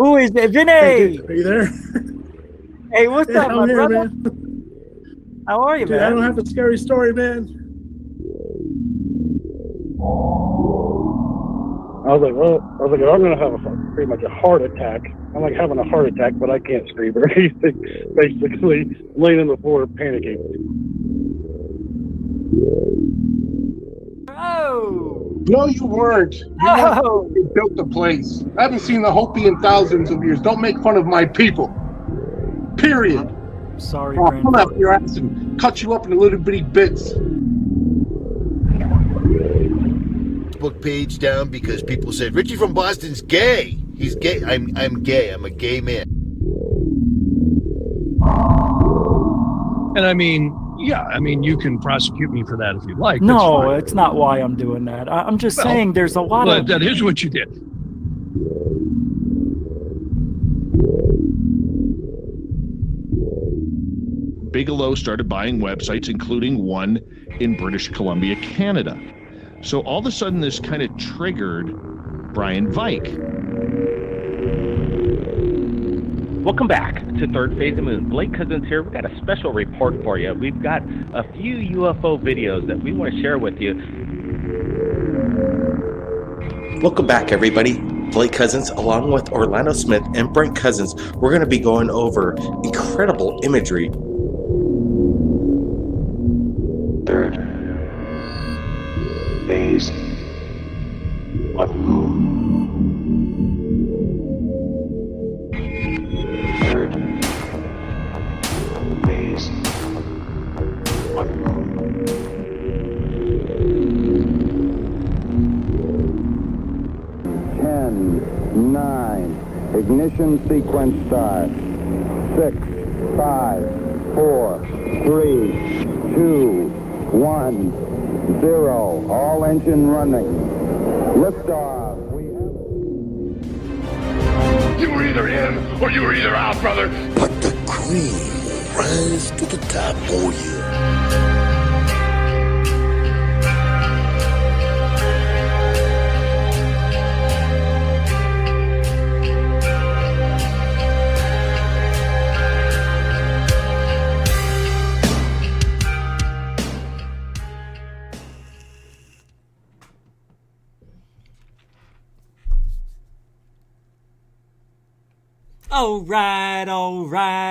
Who is it? Hey, Vinny! dude, are you there? Hey, what's Yeah, up, I'm my here, brother? man. How are you, Dude, I man? don't have a scary story, man. I was like, I'm gonna have pretty much a heart attack. I'm like having a heart attack, but I can't scream or anything. Basically, laying on the floor, panicking. Oh! No, you weren't. You weren't. Oh! You built the place. I haven't seen the Hopi in thousands of years. Don't make fun of my people. Period. Sorry, I'll come grandfather. after your ass and cut you up into little bitty bits. Book page down because people said Richie from Boston's gay. He's gay. I'm gay. I'm a gay man. And I mean, yeah, I mean, you can prosecute me for that if you like. No, it's not why I'm doing that. I'm just saying there's a lot of... That is what you did. Bigelow started buying websites, including one in British Columbia, Canada. So all of a sudden, this kind of triggered Brian Vike. Welcome back to Third Phase of the Moon. Blake Cousins here. We've got a special report for you. We've got a few UFO videos that we want to share with you. Welcome back, everybody. Blake Cousins, along with Orlando Smith and Brent Cousins, we're going to be going over incredible imagery. Third phase of the moon. Third phase of the moon. 10, 9, ignition sequence start. 6, 5, 4, 3, 2, 1, 0. All engine running. Liftoff. You were either in or you were either out, brother. But the cream will rise to the top for you.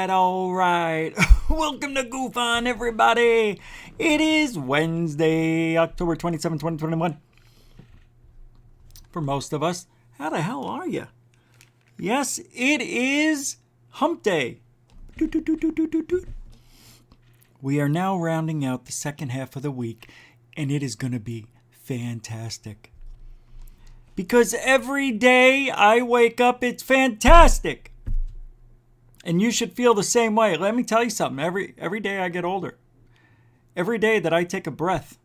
All right. Welcome to GUFON, everybody. It is Wednesday, October 27, 2021. For most of us, how the hell are you? Yes, it is Hump Day. We are now rounding out the second half of the week, and it is going to be fantastic. Because every day I wake up, it's fantastic. And you should feel the same way. Let me tell you something. Every day I get older. Every day that I take a breath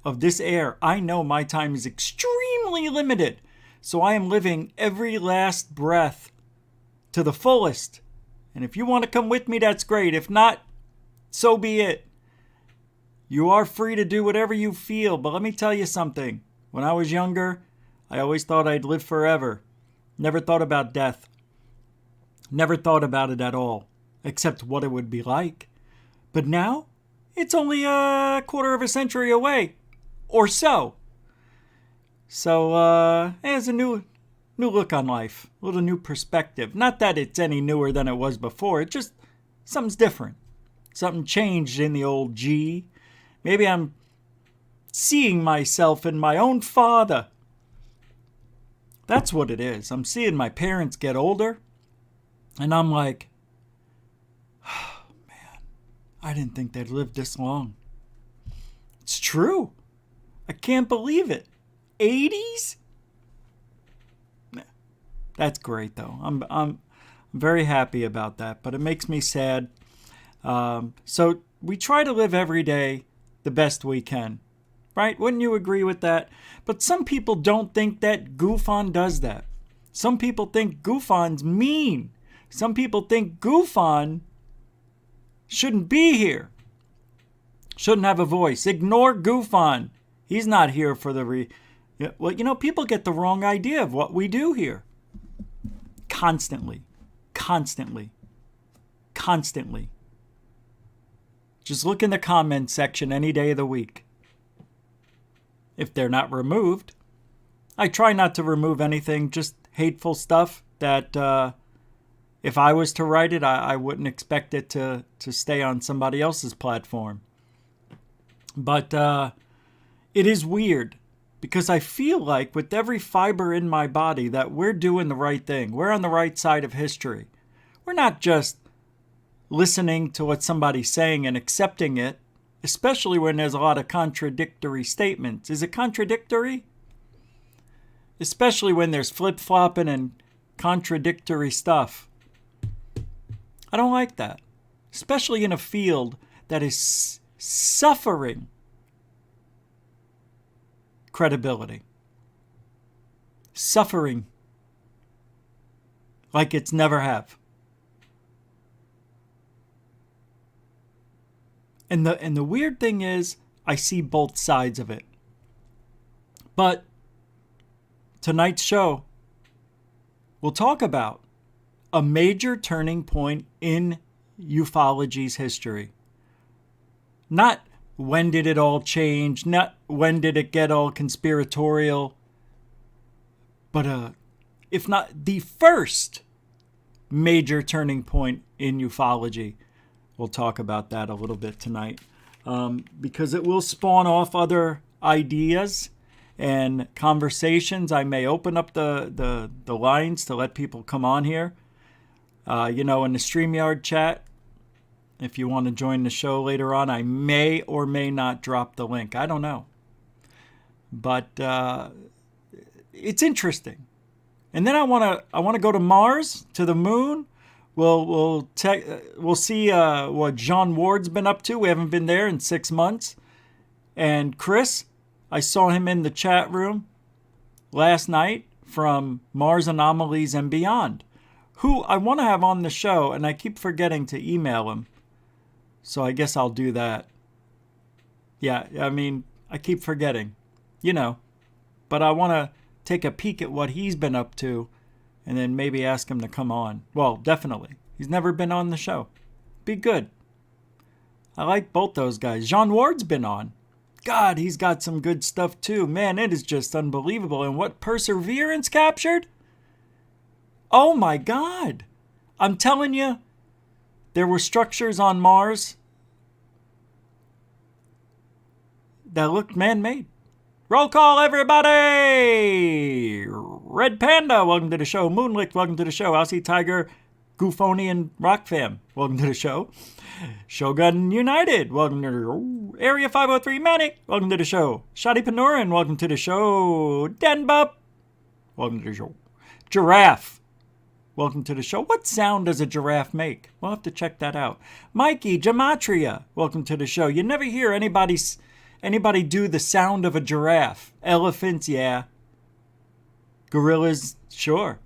of this air, I know my time is extremely limited. So I am living every last breath to the fullest. And if you want to come with me, that's great. If not, so be it. You are free to do whatever you feel. But let me tell you something. When I was younger, I always thought I'd live forever. Never thought about death. Never thought about it at all, except what it would be like. But now, it's only a quarter of a century away, or so. So, there's a new look on life, a little new perspective. Not that it's any newer than it was before, it just, something's different. Something changed in the old G. Maybe I'm seeing myself in my own father. That's what it is. I'm seeing my parents get older. And I'm like, oh, man, I didn't think they'd live this long. It's true. I can't believe it. 80s? That's great, though. I'm very happy about that, but it makes me sad. So we try to live every day the best we can, right? Wouldn't you agree with that? But some people don't think that GUFON does that. Some people think GUFON's mean. Some people think GUFON shouldn't be here. Shouldn't have a voice. Ignore GUFON. He's not here for the Well, people get the wrong idea of what we do here. constantly, constantly, constantly. Just look in the comment section any day of the week. If they're not removed, I try not to remove anything, just hateful stuff that if I was to write it, I wouldn't expect it to stay on somebody else's platform. But it is weird because I feel like with every fiber in my body that we're doing the right thing. We're on the right side of history. We're not just listening to what somebody's saying and accepting it, especially when there's a lot of contradictory statements. Is it contradictory? Especially when there's flip-flopping and contradictory stuff. I don't like that. Especially in a field that is suffering credibility. Suffering like it's never have. And the weird thing is, I see both sides of it. But tonight's show, we'll talk about a major turning point in ufology's history. Not when did it all change, not when did it get all conspiratorial, but if not the first major turning point in ufology. We'll talk about that a little bit tonight because it will spawn off other ideas and conversations. I may open up the lines to let people come on here. In the StreamYard chat, if you want to join the show later on, I may or may not drop the link. I don't know. But it's interesting. And then I want to go to Mars, to the moon. We'll see what John Ward's been up to. We haven't been there in 6 months. And Chris, I saw him in the chat room last night from Mars Anomalies and Beyond, who I want to have on the show, and I keep forgetting to email him. So I guess I'll do that. Yeah, I mean, I keep forgetting, But I want to take a peek at what he's been up to and then maybe ask him to come on. Well, definitely. He's never been on the show. Be good. I like both those guys. John Ward's been on. God, he's got some good stuff too. Man, it is just unbelievable. And what Perseverance captured? Oh my God. I'm telling you, there were structures on Mars that looked man-made. Roll call, everybody! Red Panda, welcome to the show. Moonlick, welcome to the show. Aussie Tiger, Gufonian Rock Fam, welcome to the show. Shogun United, welcome to the show. Area 503 Manic, welcome to the show. Shadi Panoran, welcome to the show. Denbup, welcome to the show. Giraffe, welcome to the show. What sound does a giraffe make? We'll have to check that out. Mikey Gematria, welcome to the show. You never hear anybody do the sound of a giraffe. Elephants, yeah. Gorillas, sure.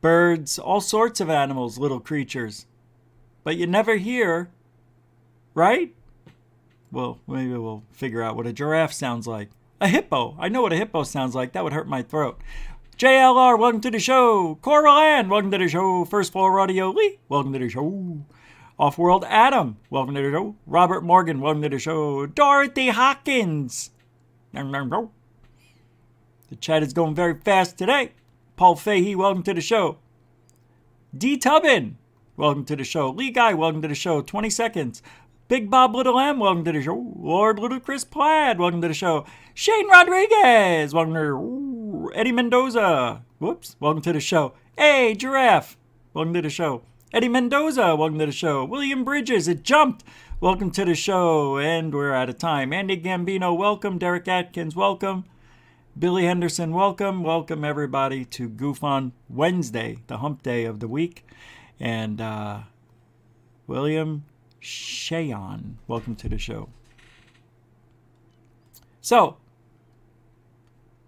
Birds, all sorts of animals, little creatures. But you never hear, right? Well, maybe we'll figure out what a giraffe sounds like. A hippo. I know what a hippo sounds like. That would hurt my throat. JLR, welcome to the show. Coral Ann, welcome to the show. First Floor Radio Lee, welcome to the show. Off-World Adam, welcome to the show. Robert Morgan, welcome to the show. Dorothy Hawkins. The chat is going very fast today. Paul Fahey, welcome to the show. D. Tubbin, welcome to the show. Lee Guy, welcome to the show. 20 seconds. Big Bob Little M, welcome to the show. Lord Ludacris Plaid, welcome to the show. Shane Rodriguez, welcome to the show. Eddie Mendoza, welcome to the show. Hey, Giraffe, welcome to the show. Eddie Mendoza, welcome to the show. William Bridges, it jumped. Welcome to the show. And we're out of time. Andy Gambino, welcome. Derek Atkins, welcome. Billy Henderson, welcome. Welcome, everybody, to GUFON Wednesday, the hump day of the week. And William Shayon, welcome to the show. So,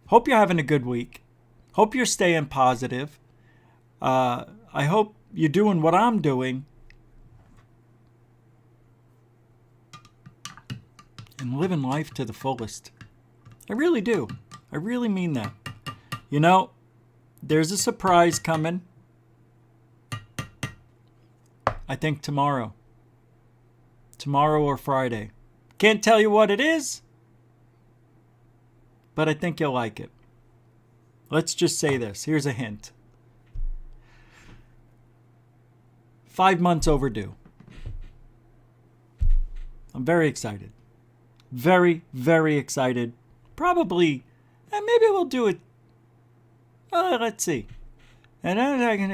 hope you're having a good week. Hope you're staying positive. I hope you're doing what I'm doing and living life to the fullest. I really do. I really mean that. there's a surprise coming. I think tomorrow. Tomorrow or Friday. Can't tell you what it is, but I think you'll like it. Let's just say this. Here's a hint. 5 months overdue. I'm very excited. Very, very excited. Probably, maybe we'll do it. Let's see. And I can.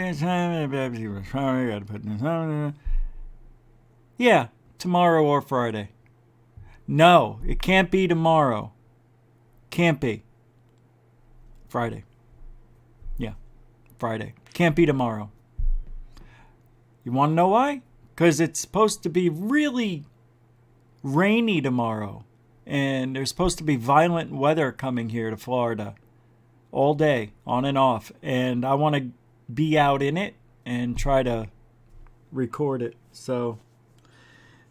Yeah, tomorrow or Friday. No, it can't be tomorrow. Can't be. Friday. Yeah, Friday. Can't be tomorrow. You want to know why? Because it's supposed to be really rainy tomorrow. And there's supposed to be violent weather coming here to Florida. All day, on and off. And I want to be out in it and try to record it. So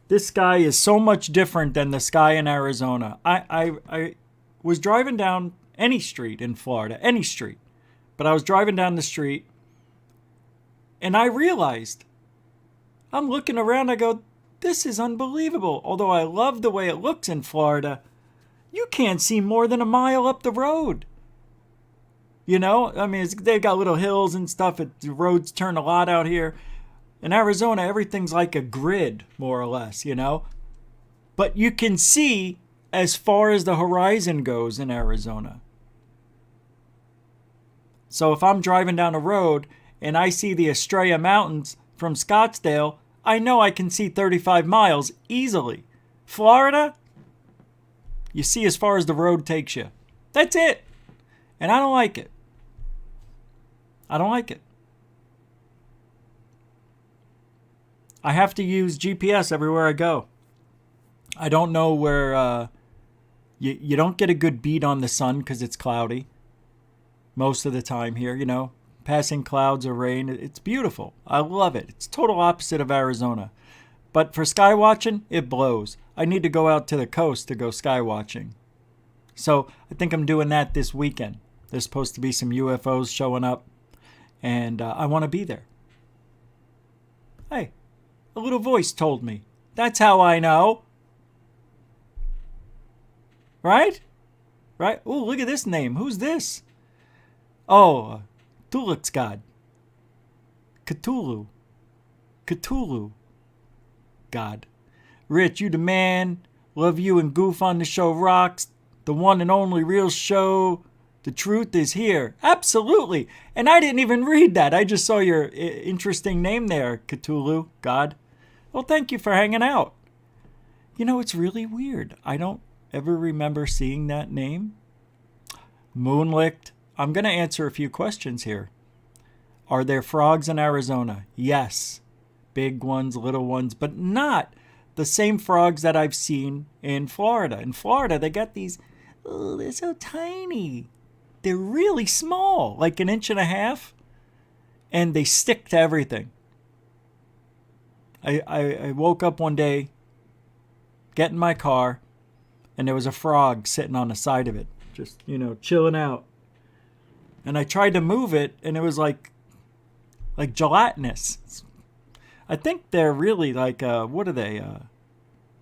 this sky is so much different than the sky in Arizona. I was driving down any street in Florida, any street. But I was driving down the street and I realized, I'm looking around, I go, this is unbelievable. Although I love the way it looks in Florida, you can't see more than a mile up the road. You know, I mean, they've got little hills and stuff. The roads turn a lot out here. In Arizona, everything's like a grid, more or less, you know. But you can see as far as the horizon goes in Arizona. So if I'm driving down a road and I see the Estrella Mountains from Scottsdale, I know I can see 35 miles easily. Florida, you see as far as the road takes you. That's it. And I don't like it. I don't like it. I have to use GPS everywhere I go. I don't know where... You don't get a good beat on the sun because it's cloudy. Most of the time here, you know. Passing clouds or rain. It's beautiful. I love it. It's total opposite of Arizona. But for sky watching, it blows. I need to go out to the coast to go sky watching. So I think I'm doing that this weekend. There's supposed to be some UFOs showing up. And I want to be there. Hey, a little voice told me. That's how I know. Right? Right? Oh, look at this name. Who's this? Oh, Tuluk's God. Cthulhu. Cthulhu. God. Rich, you the man. Love you and GUFON. The show rocks. The one and only real show. The truth is here. Absolutely. And I didn't even read that. I just saw your interesting name there, Cthulhu. God. Well, thank you for hanging out. You know, it's really weird. I don't ever remember seeing that name. Moonlicht. I'm going to answer a few questions here. Are there frogs in Arizona? Yes. Big ones, little ones, but not the same frogs that I've seen in Florida. In Florida, they got these, oh, they're so tiny. They're really small, like 1.5 inches, and they stick to everything. I woke up one day, get in my car, and there was a frog sitting on the side of it, just, you know, chilling out. And I tried to move it, and it was like gelatinous. I think they're really like, what are they?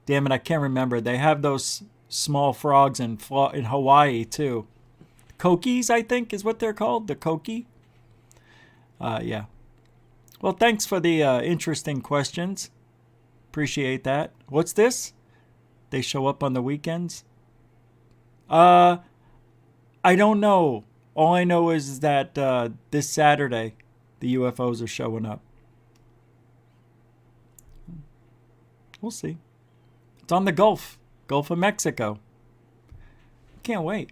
Damn it, I can't remember. They have those small frogs in Hawaii, too. Kokies, I think, is what they're called. The koki. Yeah. Well, thanks for the interesting questions. Appreciate that. What's this? They show up on the weekends? I don't know. All I know is that this Saturday, the UFOs are showing up. We'll see. It's on the Gulf of Mexico. Can't wait.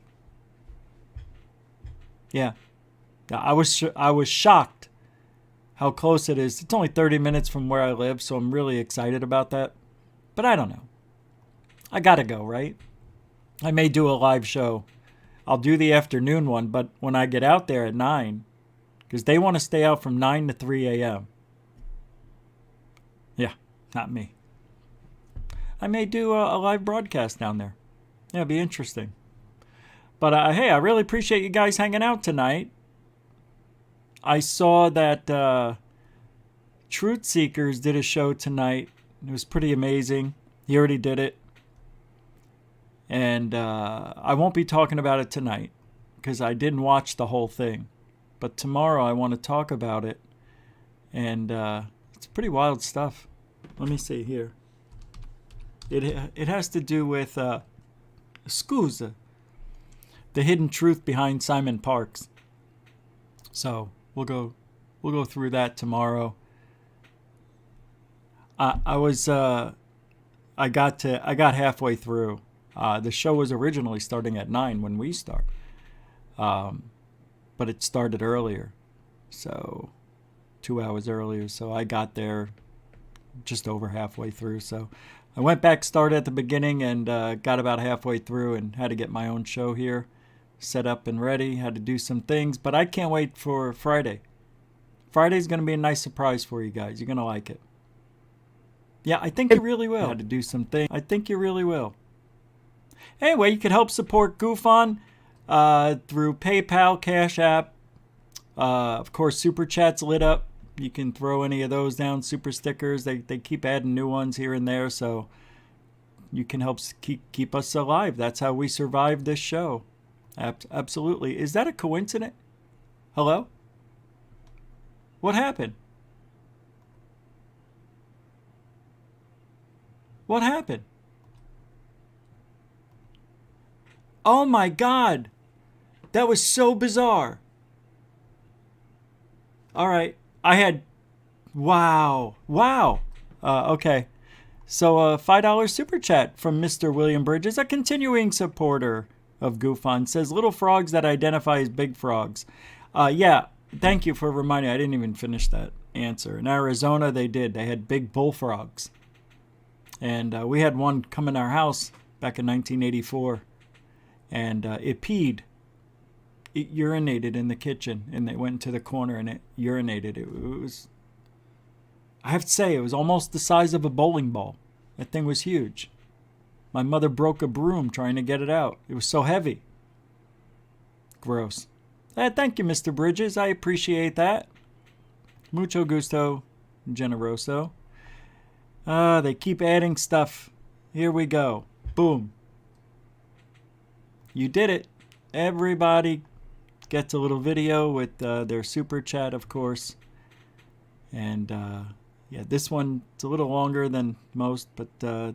Yeah. I was shocked how close it is. It's only 30 minutes from where I live, so I'm really excited about that. But I don't know. I gotta go, right? I may do a live show. I'll do the afternoon one, but when I get out there at 9, because they want to stay out from 9 to 3 a.m. Yeah, not me. I may do a live broadcast down there. Yeah, it'd be interesting. But hey, I really appreciate you guys hanging out tonight. I saw that Truth Seekers did a show tonight. It was pretty amazing. He already did it. And I won't be talking about it tonight because I didn't watch the whole thing. But tomorrow I want to talk about it. And it's pretty wild stuff. Let me see here. It has to do with Scusa, the hidden truth behind Simon Parks. So we'll go through that tomorrow. I got halfway through. The show was originally starting at 9 when we start, but it started earlier, so 2 hours earlier. So I got there just over halfway through. So I went back, started at the beginning, and got about halfway through, and had to get my own show here set up and ready. Had to do some things, but I can't wait for Friday. Friday's going to be a nice surprise for you guys. You're going to like it. Yeah, I think you really will. Had to do some things. I think you really will. Anyway, you can help support GUFON through PayPal, Cash App. Of course, Super Chat's lit up. You can throw any of those down, super stickers. They keep adding new ones here and there, so you can help keep us alive. That's how we survive this show. Absolutely. Is that a coincidence? Hello? What happened? What happened? Oh my God. That was so bizarre. All right. Wow. Okay. So a $5 super chat from Mr. William Bridges, a continuing supporter of GUFON, says little frogs that identify as big frogs. Yeah, thank you for reminding me. I didn't even finish that answer. In Arizona, they did. They had big bullfrogs. And we had one come in our house back in 1984. And it peed. It urinated in the kitchen, and they went into the corner and it urinated. It was, I have to say, it was almost the size of a bowling ball. That thing was huge. My mother broke a broom trying to get it out. It was so heavy. Gross. Thank you, Mr. Bridges. I appreciate that. Mucho gusto, generoso. They keep adding stuff. Here we go. Boom. You did it. Everybody gets a little video with their super chat, of course. And yeah, this one, it's a little longer than most, but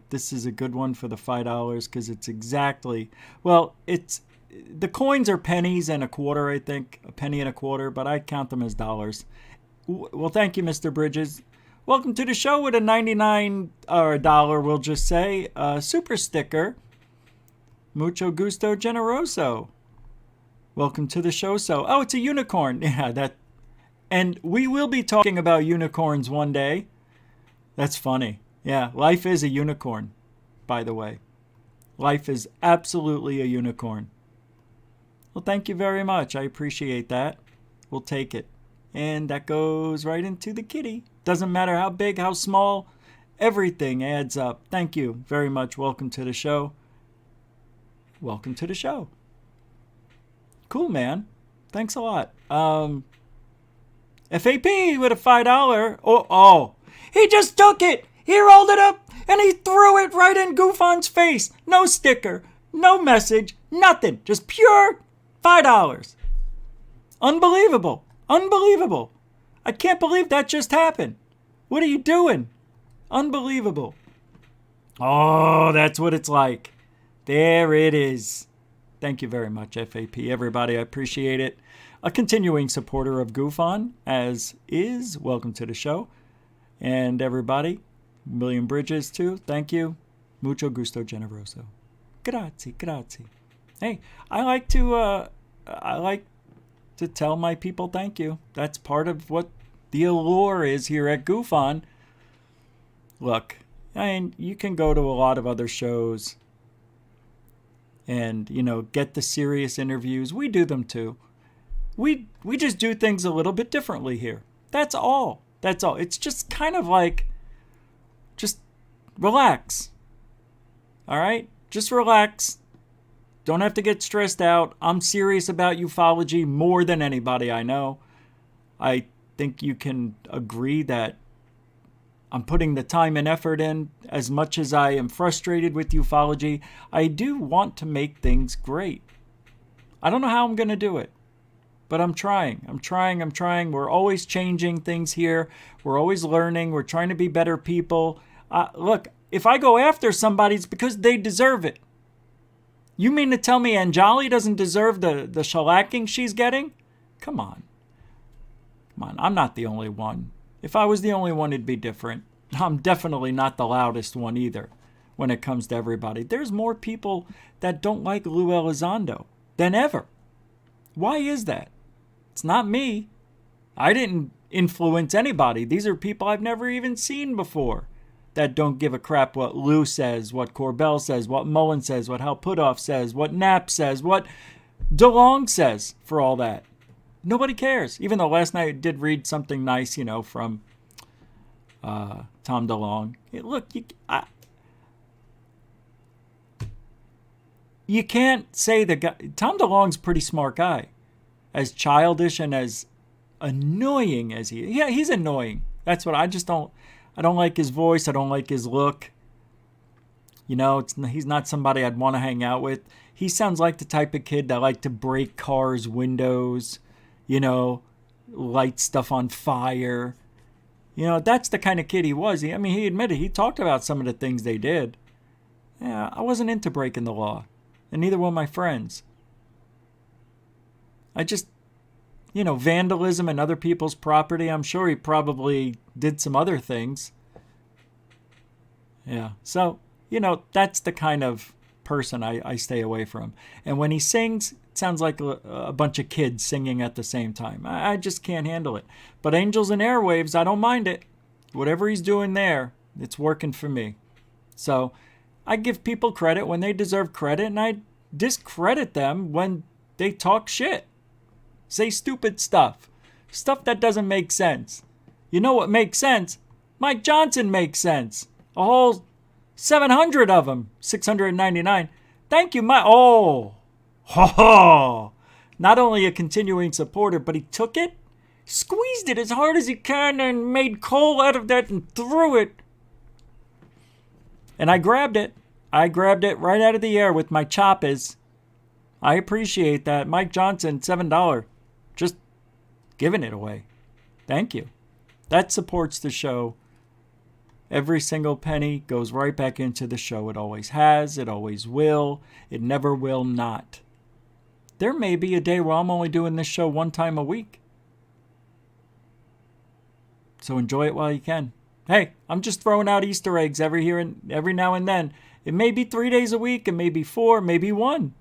this is a good one for the $5 because it's exactly, well, the coins are pennies and a quarter, I think. A penny and a quarter, but I count them as dollars. Well, thank you, Mr. Bridges. Welcome to the show with a 99 or a dollar, we'll just say, super sticker. Mucho gusto generoso. Welcome to the show. Oh, it's a unicorn. Yeah, and we will be talking about unicorns one day. That's funny. Yeah, life is a unicorn, by the way. Life is absolutely a unicorn. Well, thank you very much. I appreciate that. We'll take it. And that goes right into the kitty. Doesn't matter how big, how small, everything adds up. Thank you very much. Welcome to the show. Welcome to the show. Cool, man. Thanks a lot. FAP with a $5. Oh, he just took it. He rolled it up and he threw it right in GUFON's face. No sticker, no message, nothing. Just pure $5. Unbelievable. Unbelievable. I can't believe that just happened. What are you doing? Unbelievable. Oh, that's what it's like. There it is. Thank you very much, FAP. Everybody, I appreciate it. A continuing supporter of GUFON, as is. Welcome to the show. And everybody, William Bridges, too. Thank you. Mucho gusto generoso. Grazie, grazie. Hey, I like to tell my people thank you. That's part of what the allure is here at GUFON. Look, I mean, you can go to a lot of other shows and, get the serious interviews. We do them too. We just do things a little bit differently here. That's all. That's all. It's just kind of like, just relax. All right? Just relax. Don't have to get stressed out. I'm serious about ufology more than anybody I know. I think you can agree that I'm putting the time and effort in. As much as I am frustrated with ufology, I do want to make things great. I don't know how I'm going to do it, but I'm trying. I'm trying. We're always changing things here. We're always learning. We're trying to be better people. Look, if I go after somebody, it's because they deserve it. You mean to tell me Anjali doesn't deserve the shellacking she's getting? Come on. Come on, I'm not the only one. If I was the only one, it'd be different. I'm definitely not the loudest one either when it comes to everybody. There's more people that don't like Lou Elizondo than ever. Why is that? It's not me. I didn't influence anybody. These are people I've never even seen before that don't give a crap what Lou says, what Corbell says, what Mullen says, what Hal Puthoff says, what Knapp says, what DeLong says, for all that. Nobody cares. Even though last night I did read something nice, from Tom DeLong. Look, you can't say the guy. Tom DeLong's a pretty smart guy. As childish and as annoying as he is. Yeah, he's annoying. That's what I don't like his voice. I don't like his look. He's not somebody I'd want to hang out with. He sounds like the type of kid that liked to break cars' windows, light stuff on fire. That's the kind of kid he was. He admitted, he talked about some of the things they did. Yeah, I wasn't into breaking the law, and neither were my friends. I just, vandalism and other people's property, I'm sure he probably did some other things. Yeah, so, that's the kind of person I stay away from. And when he sings, it sounds like a bunch of kids singing at the same time. I just can't handle it. But Angels and Airwaves, I don't mind it. Whatever he's doing there, it's working for me. So I give people credit when they deserve credit, and I discredit them when they talk shit. Say stupid stuff. Stuff that doesn't make sense. You know what makes sense? Mike Johnson makes sense. A whole 700 of them. 699. Thank you, Mike. Oh. Ho ho. Not only a continuing supporter, but he took it, squeezed it as hard as he can, and made coal out of that and threw it. And I grabbed it. I grabbed it right out of the air with my choppers. I appreciate that. Mike Johnson, $7. Just giving it away. Thank you. That supports the show. Every single penny goes right back into the show. It always has. It always will. It never will not. There may be a day where I'm only doing this show one time a week. So enjoy it while you can. Hey, I'm just throwing out Easter eggs every now and then. It may be 3 days a week. It may be 4, maybe 1.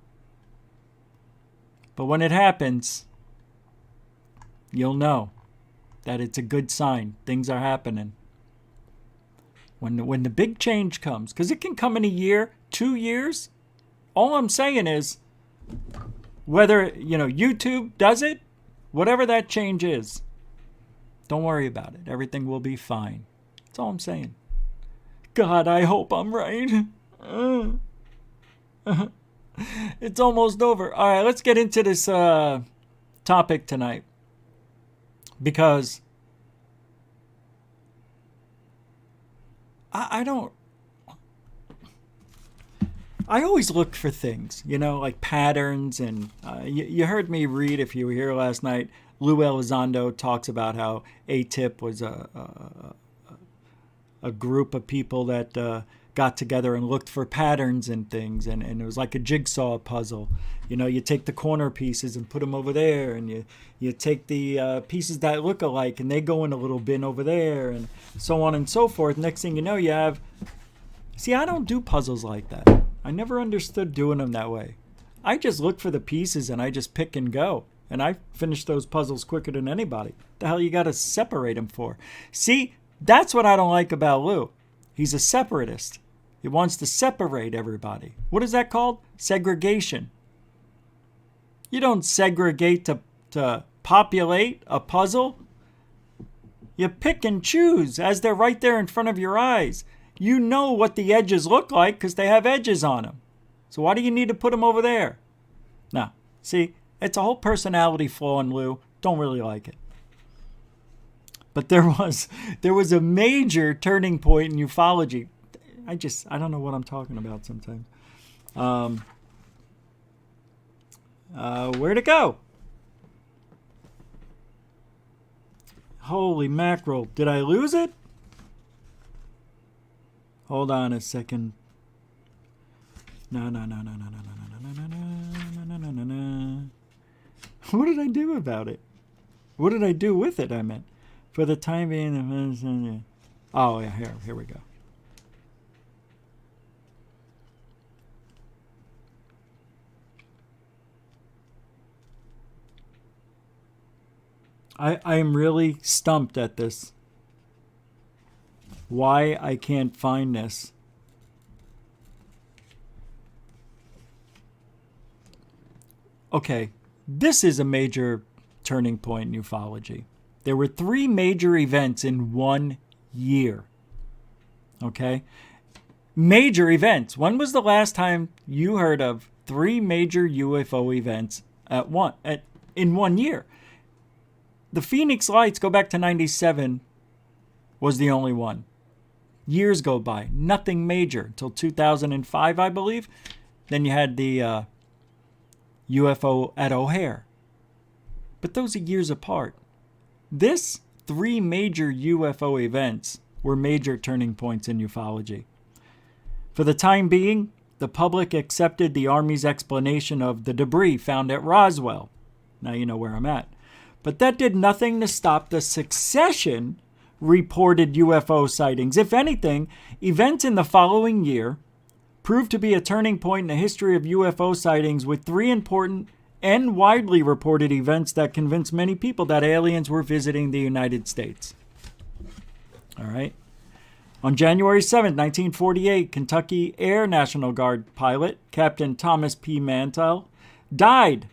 But when it happens, you'll know that it's a good sign. Things are happening. When the big change comes, because it can come in a year, 2 years. All I'm saying is, whether YouTube does it, whatever that change is, don't worry about it. Everything will be fine. That's all I'm saying. God, I hope I'm right. It's almost over. All right, let's get into this topic tonight. Because I always look for things, like patterns. And you heard me read, if you were here last night, Lou Elizondo talks about how ATIP was a group of people that got together and looked for patterns and things, and it was like a jigsaw puzzle. You take the corner pieces and put them over there, and you take the pieces that look alike and they go in a little bin over there, and so on and so forth. Next thing you know, you have... See, I don't do puzzles like that. I never understood doing them that way. I just look for the pieces and I just pick and go. And I finish those puzzles quicker than anybody. The hell you got to separate them for? See, that's what I don't like about Lou. He's a separatist. He wants to separate everybody. What is that called? Segregation. You don't segregate to populate a puzzle. You pick and choose as they're right there in front of your eyes. You know what the edges look like because they have edges on them. So why do you need to put them over there? No. See, it's a whole personality flaw in Lou. Don't really like it. But there was a major turning point in ufology. I don't know what I'm talking about sometimes. Where'd it go? Holy mackerel. Did I lose it? Hold on a second. No. What did I do about it? What did I do with it, I meant? For the time being... Oh, yeah, here we go. I am really stumped at this. Why I can't find this. Okay, this is a major turning point in ufology. There were 3 major events in 1 year. Okay? Major events. When was the last time you heard of 3 major UFO events in 1 year? The Phoenix Lights, go back to 97, was the only one. Years go by. Nothing major until 2005, I believe. Then you had the UFO at O'Hare. But those are years apart. This 3 major UFO events were major turning points in ufology. For the time being, the public accepted the Army's explanation of the debris found at Roswell. Now you know where I'm at. But that did nothing to stop the succession reported UFO sightings. If anything, events in the following year proved to be a turning point in the history of UFO sightings, with 3 important and widely reported events that convinced many people that aliens were visiting the United States. All right. On January 7, 1948, Kentucky Air National Guard pilot Captain Thomas P. Mantell died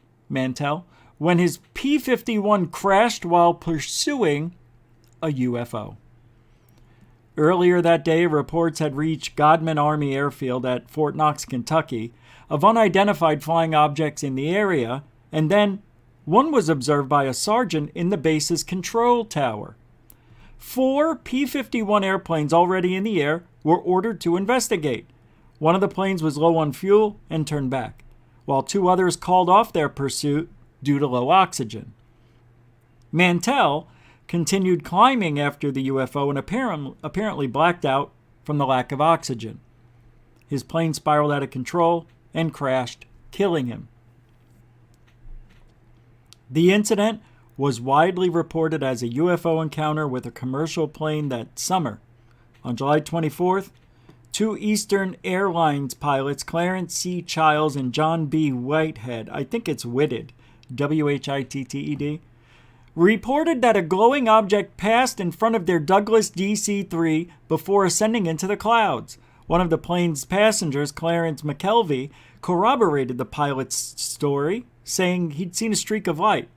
when his P-51 crashed while pursuing a UFO. Earlier that day, reports had reached Godman Army Airfield at Fort Knox, Kentucky, of unidentified flying objects in the area, and then one was observed by a sergeant in the base's control tower. 4 P-51 airplanes already in the air were ordered to investigate. One of the planes was low on fuel and turned back, while 2 others called off their pursuit due to low oxygen. Mantell continued climbing after the UFO and apparently blacked out from the lack of oxygen. His plane spiraled out of control and crashed, killing him. The incident was widely reported as a UFO encounter with a commercial plane that summer. On July 24th, 2 Eastern Airlines pilots, Clarence C. Childs and John B. Whitehead, I think it's Whitted, W-H-I-T-T-E-D, reported that a glowing object passed in front of their Douglas DC-3 before ascending into the clouds. One of the plane's passengers, Clarence McKelvey, corroborated the pilot's story, saying he'd seen a streak of light.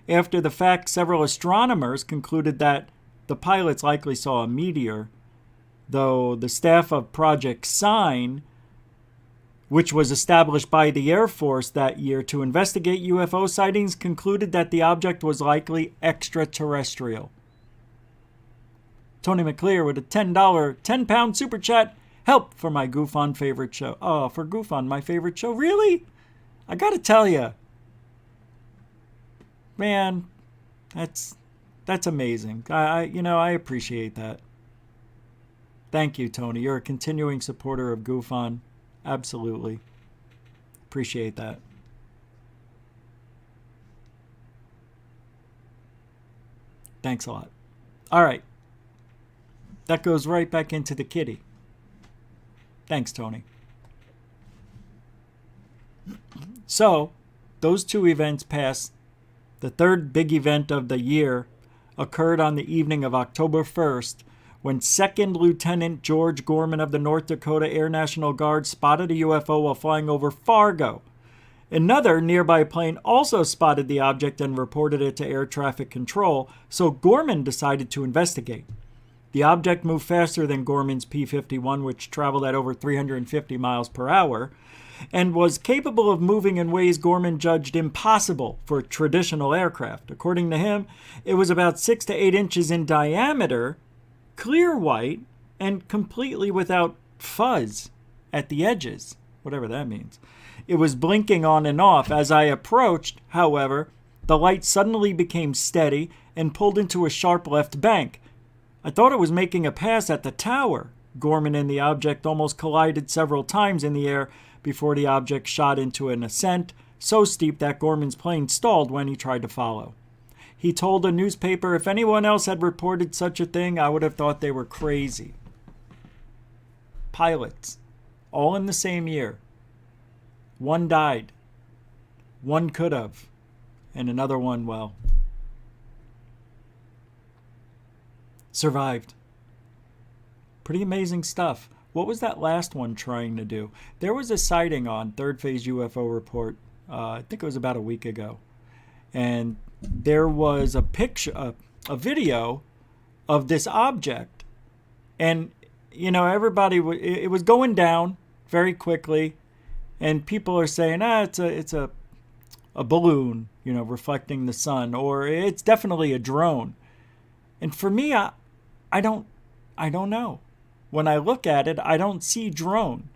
After the fact, several astronomers concluded that the pilots likely saw a meteor, though the staff of Project Sign, which was established by the Air Force that year to investigate UFO sightings, concluded that the object was likely extraterrestrial. Tony McClear with a £10 super chat. Help for my GUFON favorite show. Oh, for GUFON, my favorite show? Really? I gotta tell you. Man, that's amazing. I appreciate that. Thank you, Tony. You're a continuing supporter of GUFON. Absolutely. Appreciate that. Thanks a lot. All right. That goes right back into the kitty. Thanks, Tony. So, those 2 events passed. The third big event of the year occurred on the evening of October 1st, when 2nd Lieutenant George Gorman of the North Dakota Air National Guard spotted a UFO while flying over Fargo. Another nearby plane also spotted the object and reported it to air traffic control, so Gorman decided to investigate. The object moved faster than Gorman's P-51, which traveled at over 350 miles per hour, and was capable of moving in ways Gorman judged impossible for traditional aircraft. According to him, it was about 6 to 8 inches in diameter, clear white, and completely without fuzz at the edges, whatever that means. It was blinking on and off. As I approached, however, the light suddenly became steady and pulled into a sharp left bank. I thought it was making a pass at the tower. Gorman and the object almost collided several times in the air before the object shot into an ascent so steep that Gorman's plane stalled when he tried to follow. He told a newspaper, if anyone else had reported such a thing, I would have thought they were crazy. Pilots, all in the same year. One died. One could have. And another one, well, survived. Pretty amazing stuff. What was that last one trying to do? There was a sighting on Third Phase UFO Report, I think it was about a week ago. And there was a picture, a video of this object. And, you know, everybody, it was going down very quickly. And people are saying, it's a balloon, you know, reflecting the sun, or it's definitely a drone. And for me, I don't know. When I look at it, I don't see drone.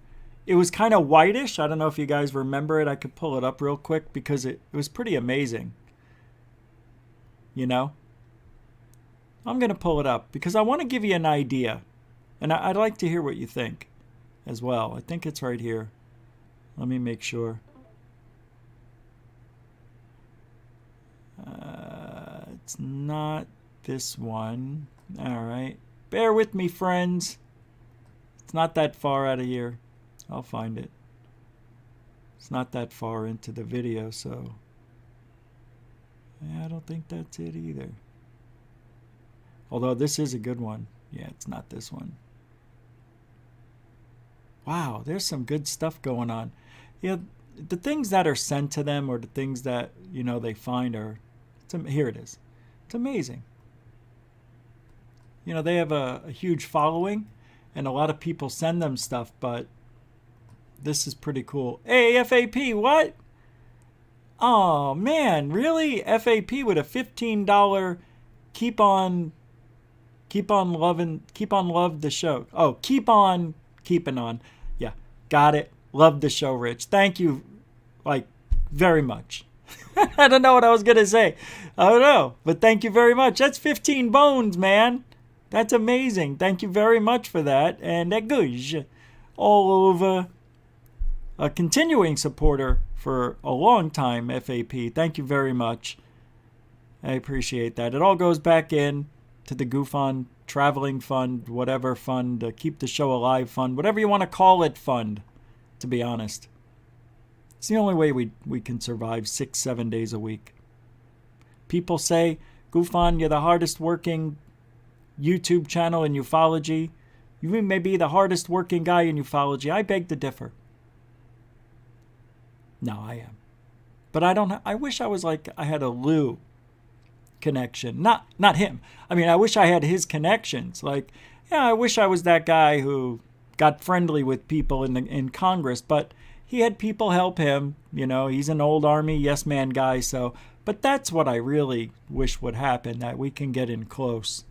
It was kind of whitish. I don't know if you guys remember it. I could pull it up real quick because it was pretty amazing. You know? I'm going to pull it up because I want to give you an idea. And I'd like to hear what you think as well. I think it's right here. Let me make sure. It's not this one. All right. Bear with me, friends. It's not that far out of here. I'll find it. It's not that far into the video, so yeah, I don't think that's it either. Although this is a good one. Yeah, it's not this one. Wow, there's some good stuff going on. Yeah, the things that are sent to them or the things that, you know, they find are, here it is. It's amazing. You know, they have a huge following, and a lot of people send them stuff, but this is pretty cool. Hey, FAP, what? Oh, man, really? FAP with a $15 keep on love the show. Oh, keep on keeping on. Yeah, got it. Love the show, Rich. Thank you, like, very much. I don't know what I was going to say. I don't know, but thank you very much. That's 15 bones, man. That's amazing. Thank you very much for that. And that goes all over. A continuing supporter for a long time, FAP. Thank you very much. I appreciate that. It all goes back in to the GUFON traveling fund, whatever fund, keep the show alive fund, whatever you want to call it fund, to be honest. It's the only way we can survive 6-7 days a week. People say, GUFON, you're the hardest working YouTube channel in ufology. You may be the hardest working guy in ufology. I beg to differ. No, I am. But I wish I was like, I had a Lou connection. Not him. I mean, I wish I had his connections. Like, yeah, I wish I was that guy who got friendly with people in Congress, but he had people help him. You know, he's an old Army yes man guy, so. But that's what I really wish would happen, that we can get in close,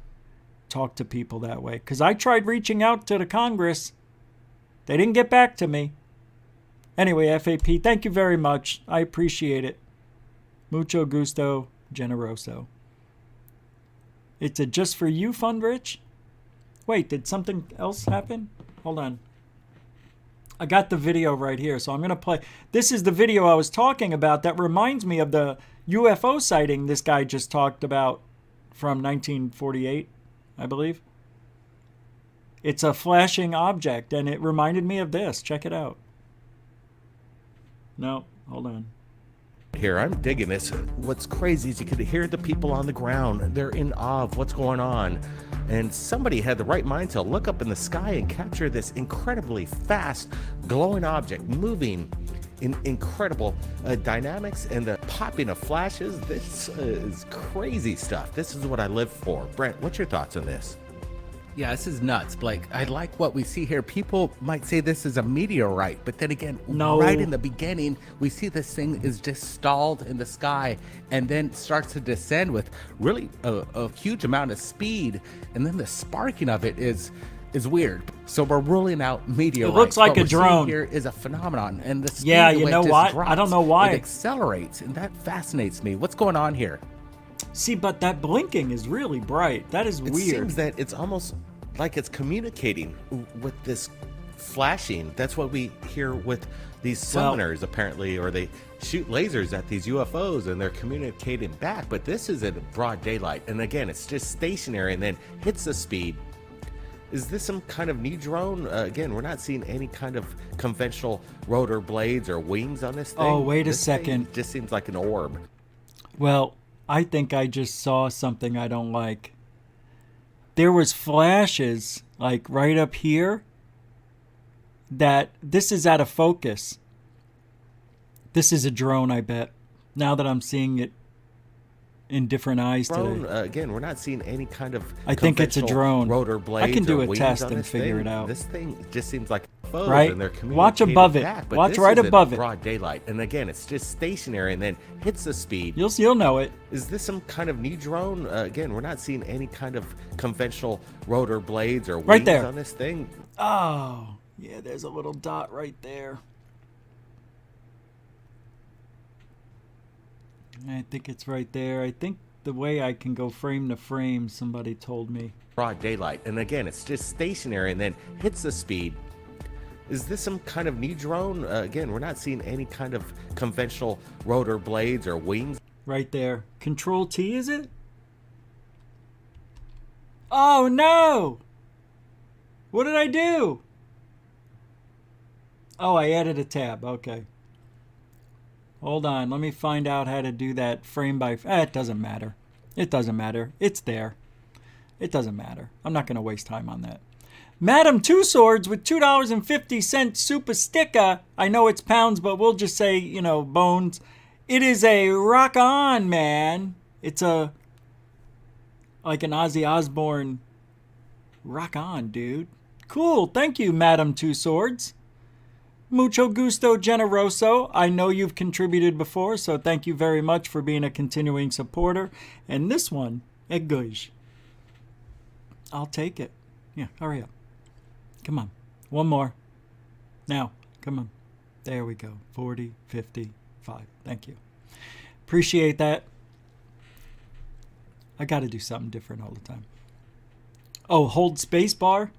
talk to people that way. Because I tried reaching out to the Congress. They didn't get back to me. Anyway, FAP, thank you very much. I appreciate it. Mucho gusto, generoso. It's a Just For You fund, Rich? Wait, did something else happen? Hold on. I got the video right here, so I'm going to play. This is the video I was talking about that reminds me of the UFO sighting this guy just talked about from 1948, I believe. It's a flashing object, and it reminded me of this. Check it out. No, hold on. Here, I'm digging this. What's crazy is you could hear the people on the ground. They're in awe of what's going on. And somebody had the right mind to look up in the sky and capture this incredibly fast, glowing object moving in incredible dynamics and the popping of flashes. This is crazy stuff. This is what I live for. Brent, what's your thoughts on this? Yeah, this is nuts, Blake. I like what we see here. People might say this is a meteorite, but then again, right in the beginning, we see this thing is just stalled in the sky and then starts to descend with really a huge amount of speed. And then the sparking of it is weird. So we're ruling out meteorites. It looks like what a we're seeing drone. Here is a phenomenon, and the speed Yeah, the you way know it just what? drops, I don't know why. it accelerates, and that fascinates me. What's going on here? See, but that blinking is really bright. That is It weird. seems that it's almost like it's communicating with this flashing. That's what we hear with these summoners, apparently, or they shoot lasers at these UFOs and they're communicating back. But this is in broad daylight, and again, it's just stationary and then hits the speed. Is this some kind of new drone? Again, we're not seeing any kind of conventional rotor blades or wings on this thing. Oh, wait a This thing second. just seems like an orb. Well, I think I just saw something I don't like. There was flashes, like right up here, that this is out of focus. This is a drone, I bet. Now that I'm seeing it in different eyes Drone, today. again, we're not seeing any kind of I think it's a conventional drone. rotor I blades can do or a wings test on and this figure thing. it out. This thing just seems like UFOs, Right? and they're Watch communicating above it. back, but Watch this right is in above it. broad daylight, and again, it's just stationary and then hits the speed. You'll know it. Is this some kind of new drone? Again, we're not seeing any kind of conventional rotor blades or Right wings there. on this thing. Oh, yeah, there's a little dot right there. I think it's right there. I think the way I can go frame to frame, somebody told me. Broad daylight, and again, it's just stationary and then hits the speed. Is this some kind of new drone? Again, we're not seeing any kind of conventional rotor blades or wings. Right there. Control T, is it? Oh, no! What did I do? Oh, I added a tab. Okay. Hold on. Let me find out how to do that frame by... it doesn't matter. It doesn't matter. It's there. It doesn't matter. I'm not going to waste time on that. Madam Two Swords with $2.50 super sticker. I know it's pounds, but we'll just say, you know, bones. It is a rock on, man. It's a... like an Ozzy Osbourne rock on, dude. Cool. Thank you, Madam Two Swords. Mucho gusto generoso. I know you've contributed before, so thank you very much for being a continuing supporter. And this one, é good. I'll take it. Yeah, hurry up. Come on. One more. Now, come on. There we go. 40, 55. Thank you. Appreciate that. I got to do something different all the time. Oh, hold space bar.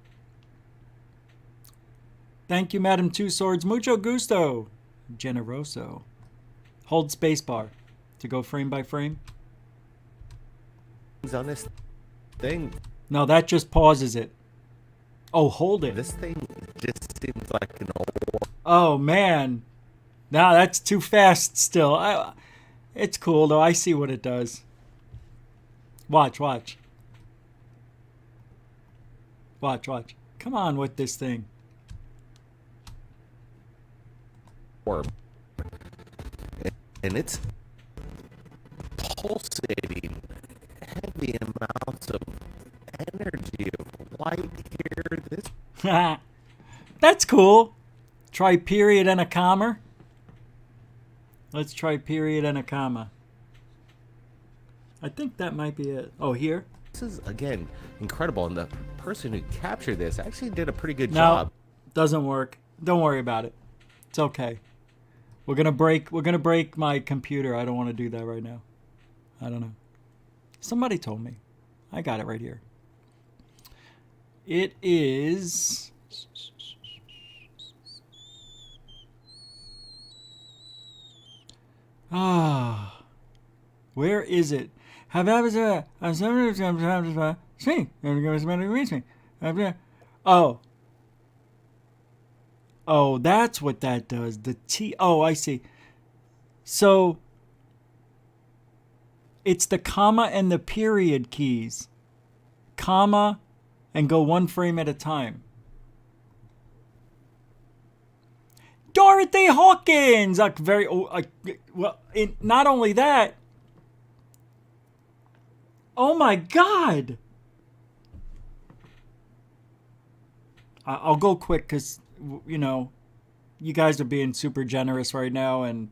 Thank you, Madam Two Swords. Mucho gusto. Generoso. Hold space bar to go frame by frame. On this thing. No, that just pauses it. Oh, hold it. This thing just seems like an orb. Oh, man. No, that's too fast still. It's cool, though. I see what it does. Watch, watch. Watch, watch. Come on with this thing. Orb. And it's pulsating heavy amounts of energy of light here. This That's cool. Try period and a comma. Let's try period and a comma. I think that might be it. Oh, here? This is, again, incredible. And the person who captured this actually did a pretty good No, job. doesn't work. Don't worry about it. It's okay. We're gonna break my computer. I don't want to do that right now. I don't know. Somebody told me. I got it right here. It is... where is it? Oh. Oh, that's what that does. The T. Oh, I see. So it's the comma and the period keys. Comma and go one frame at a time. Dorothy Hawkins! Not only that. Oh my God! I'll go quick because, you know, you guys are being super generous right now, and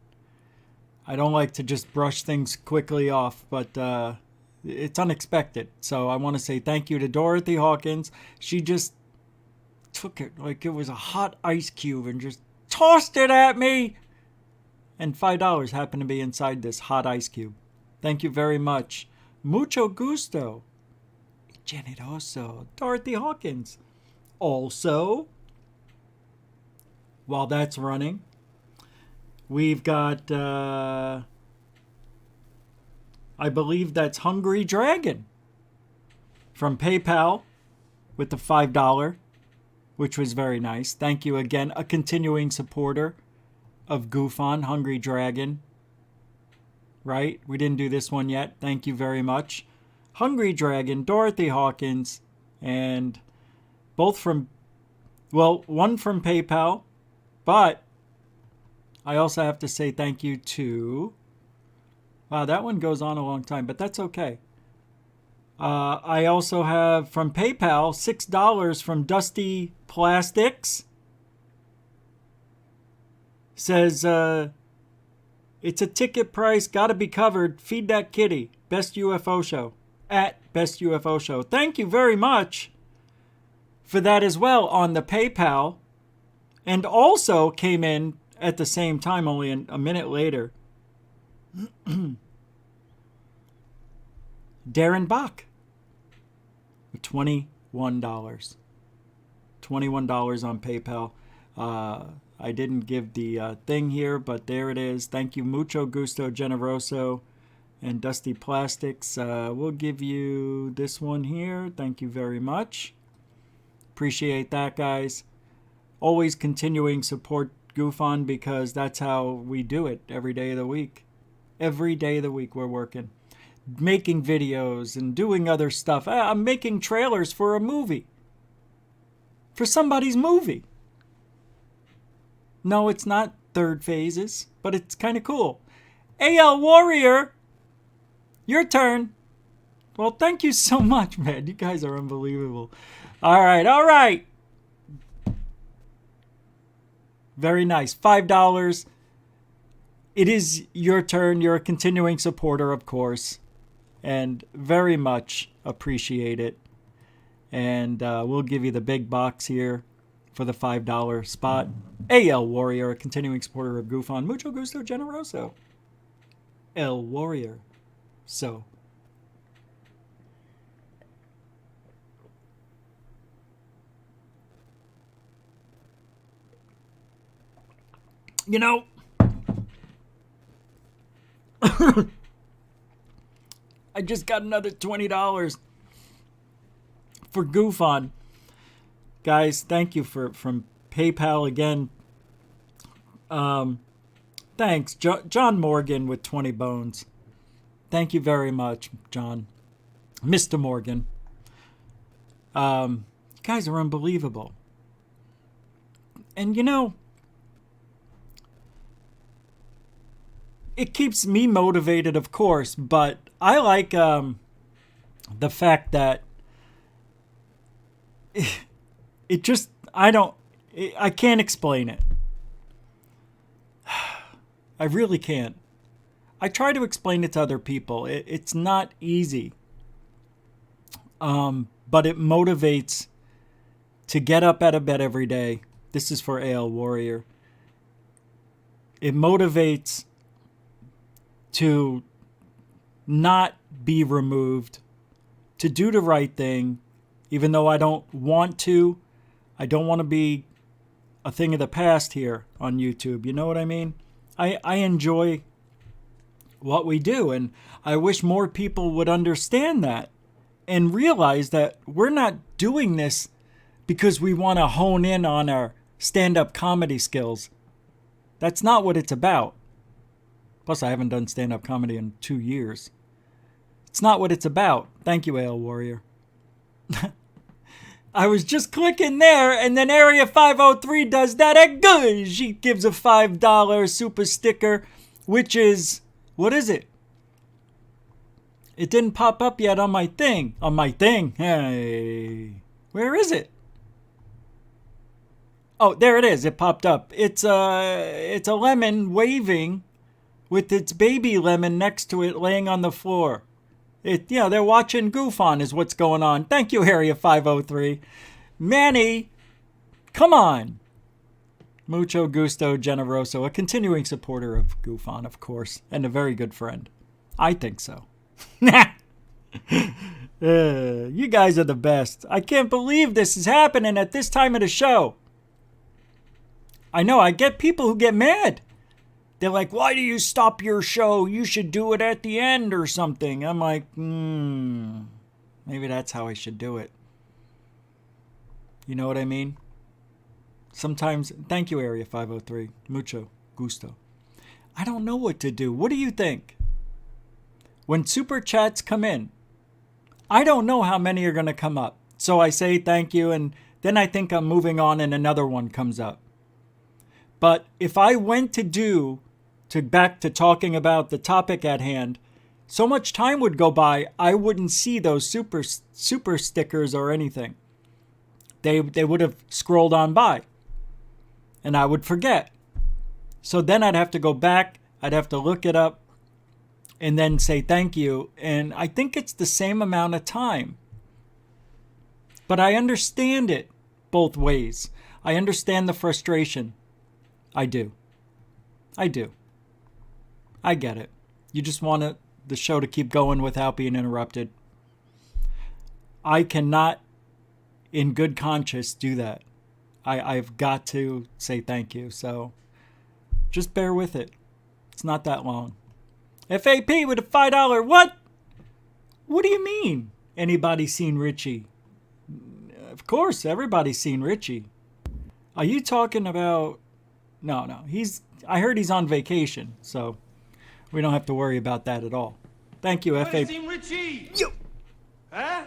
I don't like to just brush things quickly off, but it's unexpected. So I want to say thank you to Dorothy Hawkins. She just took it like it was a hot ice cube and just tossed it at me. And $5 happened to be inside this hot ice cube. Thank you very much. Mucho gusto. Generoso. Dorothy Hawkins. Also, while that's running, we've got, I believe that's Hungry Dragon from PayPal with the $5, which was very nice. Thank you again. A continuing supporter of GUFON, Hungry Dragon. Right? We didn't do this one yet. Thank you very much. Hungry Dragon, Dorothy Hawkins, and both from, well, one from PayPal, but I also have to say thank you to, wow, that one goes on a long time, but that's okay. I also have from PayPal $6 from Dusty Plastics. Says, it's a ticket price, gotta be covered. Feed that kitty. Best UFO show. At Best UFO Show. Thank you very much for that as well on the PayPal. And also came in at the same time, only a minute later. Darren Bach. $21. $21 on PayPal. I didn't give the thing here, but there it is. Thank you, Mucho Gusto Generoso and Dusty Plastics. We'll give you this one here. Thank you very much. Appreciate that, guys. Always continuing support GUFON because that's how we do it every day of the week. Every day of the week we're working. Making videos and doing other stuff. I'm making trailers for a movie. For somebody's movie. No, it's not third phases, but it's kind of cool. AL Warrior, your turn. Well, thank you so much, man. You guys are unbelievable. All right. Very nice. $5. It is your turn. You're a continuing supporter, of course, and very much appreciate it. And we'll give you the big box here for the $5 spot. AL Warrior, a continuing supporter of GUFON. Mucho Gusto Generoso. El Warrior. So. You know, I just got another $20 for GUFON. Guys, thank you from PayPal again. Thanks, John Morgan with 20 bones. Thank you very much, John. Mr. Morgan. You guys are unbelievable. And you know, it keeps me motivated, of course, but I like the fact that it just, I can't explain it. I really can't. I try to explain it to other people. It's not easy. But it motivates to get up out of bed every day. This is for AL Warrior. It motivates to not be removed, to do the right thing, even though I don't want to. I don't want to be a thing of the past here on YouTube. You know what I mean? I enjoy what we do, and I wish more people would understand that and realize that we're not doing this because we want to hone in on our stand-up comedy skills. That's not what it's about. Plus, I haven't done stand-up comedy in 2 years. It's not what it's about. Thank you, AL Warrior. I was just clicking there, and then Area 503 does that at good. She gives a $5 super sticker, which is, what is it? It didn't pop up yet on my thing. On my thing. Hey. Where is it? Oh, there it is. It popped up. It's a lemon waving with its baby lemon next to it laying on the floor. They're watching GUFON is what's going on. Thank you, Area 503. Manny, come on. Mucho gusto, generoso. A continuing supporter of GUFON, of course, and a very good friend. I think so. You guys are the best. I can't believe this is happening at this time of the show. I know, I get people who get mad. They're like, why do you stop your show? You should do it at the end or something. I'm like, maybe that's how I should do it. You know what I mean? Sometimes, thank you, Area 503. Mucho gusto. I don't know what to do. What do you think? When super chats come in, I don't know how many are going to come up. So I say thank you, and then I think I'm moving on and another one comes up. But if I went back to talking about the topic at hand, so much time would go by, I wouldn't see those super stickers or anything. They would have scrolled on by. And I would forget. So then I'd have to go back, I'd have to look it up, and then say thank you. And I think it's the same amount of time. But I understand it both ways. I understand the frustration. I do. I get it. You just want the show to keep going without being interrupted. I cannot, in good conscience, do that. I've got to say thank you. So just bear with it. It's not that long. FAP with a $5. What? What do you mean? Anybody seen Richie? Of course, everybody's seen Richie. Are you talking about... No. I heard he's on vacation, so we don't have to worry about that at all. Thank you, FAP. Seen Richie? Yo. Huh?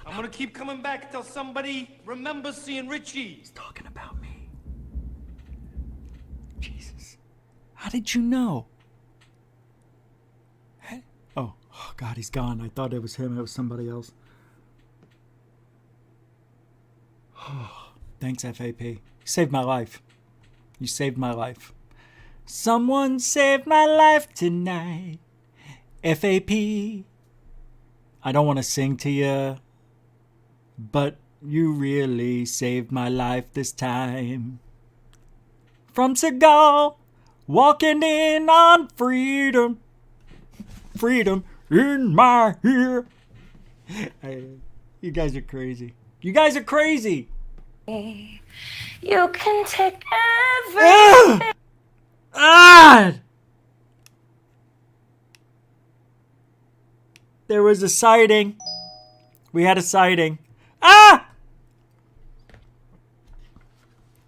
I'm gonna keep coming back until somebody remembers seeing Richie. He's talking about me. Jesus. How did you know? Oh, God, he's gone. I thought it was him. It was somebody else. Thanks, FAP. You saved my life. You saved my life. Someone saved my life tonight. FAP. I don't want to sing to you, but you really saved my life this time. From Seagal, walking in on freedom. Freedom in my ear. You guys are crazy. You guys are crazy. You can take everything. There was a sighting. We had a sighting.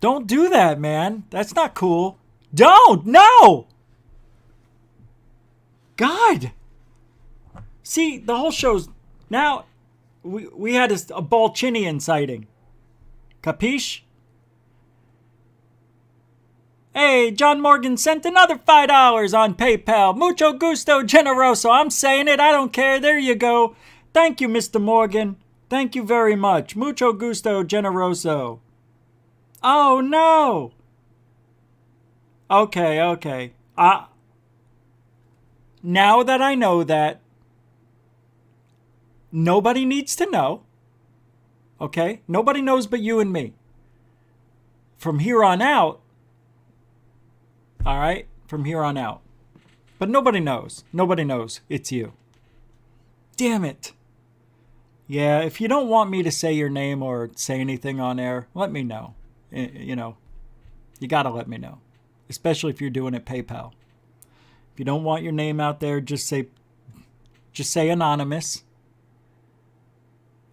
Don't do that, man. That's not cool. Don't! No! God! See, the whole show's... Now, we had a Balchinian sighting. Capiche? Hey, John Morgan sent another $5 on PayPal. Mucho gusto, generoso. I'm saying it. I don't care. There you go. Thank you, Mr. Morgan. Thank you very much. Mucho gusto, generoso. Oh, no. Okay. Now that I know that, nobody needs to know. Okay? Nobody knows but you and me. From here on out, all right? From here on out. But nobody knows. Nobody knows. It's you. Damn it. Yeah, if you don't want me to say your name or say anything on air, let me know. You know, you got to let me know. Especially if you're doing it PayPal. If you don't want your name out there, just say anonymous.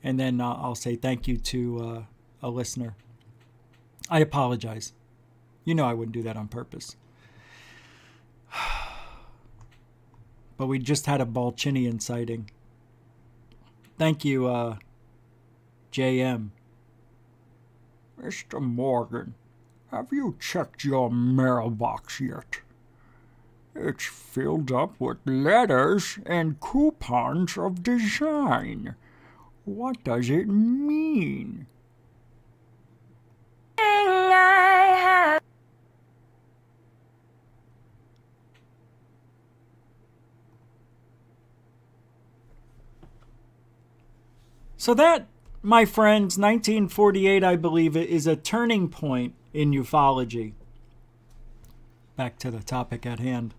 And then I'll say thank you to a listener. I apologize. You know I wouldn't do that on purpose. But we just had a Balchinian sighting. Thank you, JM. Mr. Morgan, have you checked your mailbox yet? It's filled up with letters and coupons of design. What does it mean? I have. So that, my friends, 1948, I believe, is a turning point in ufology. Back to the topic at hand.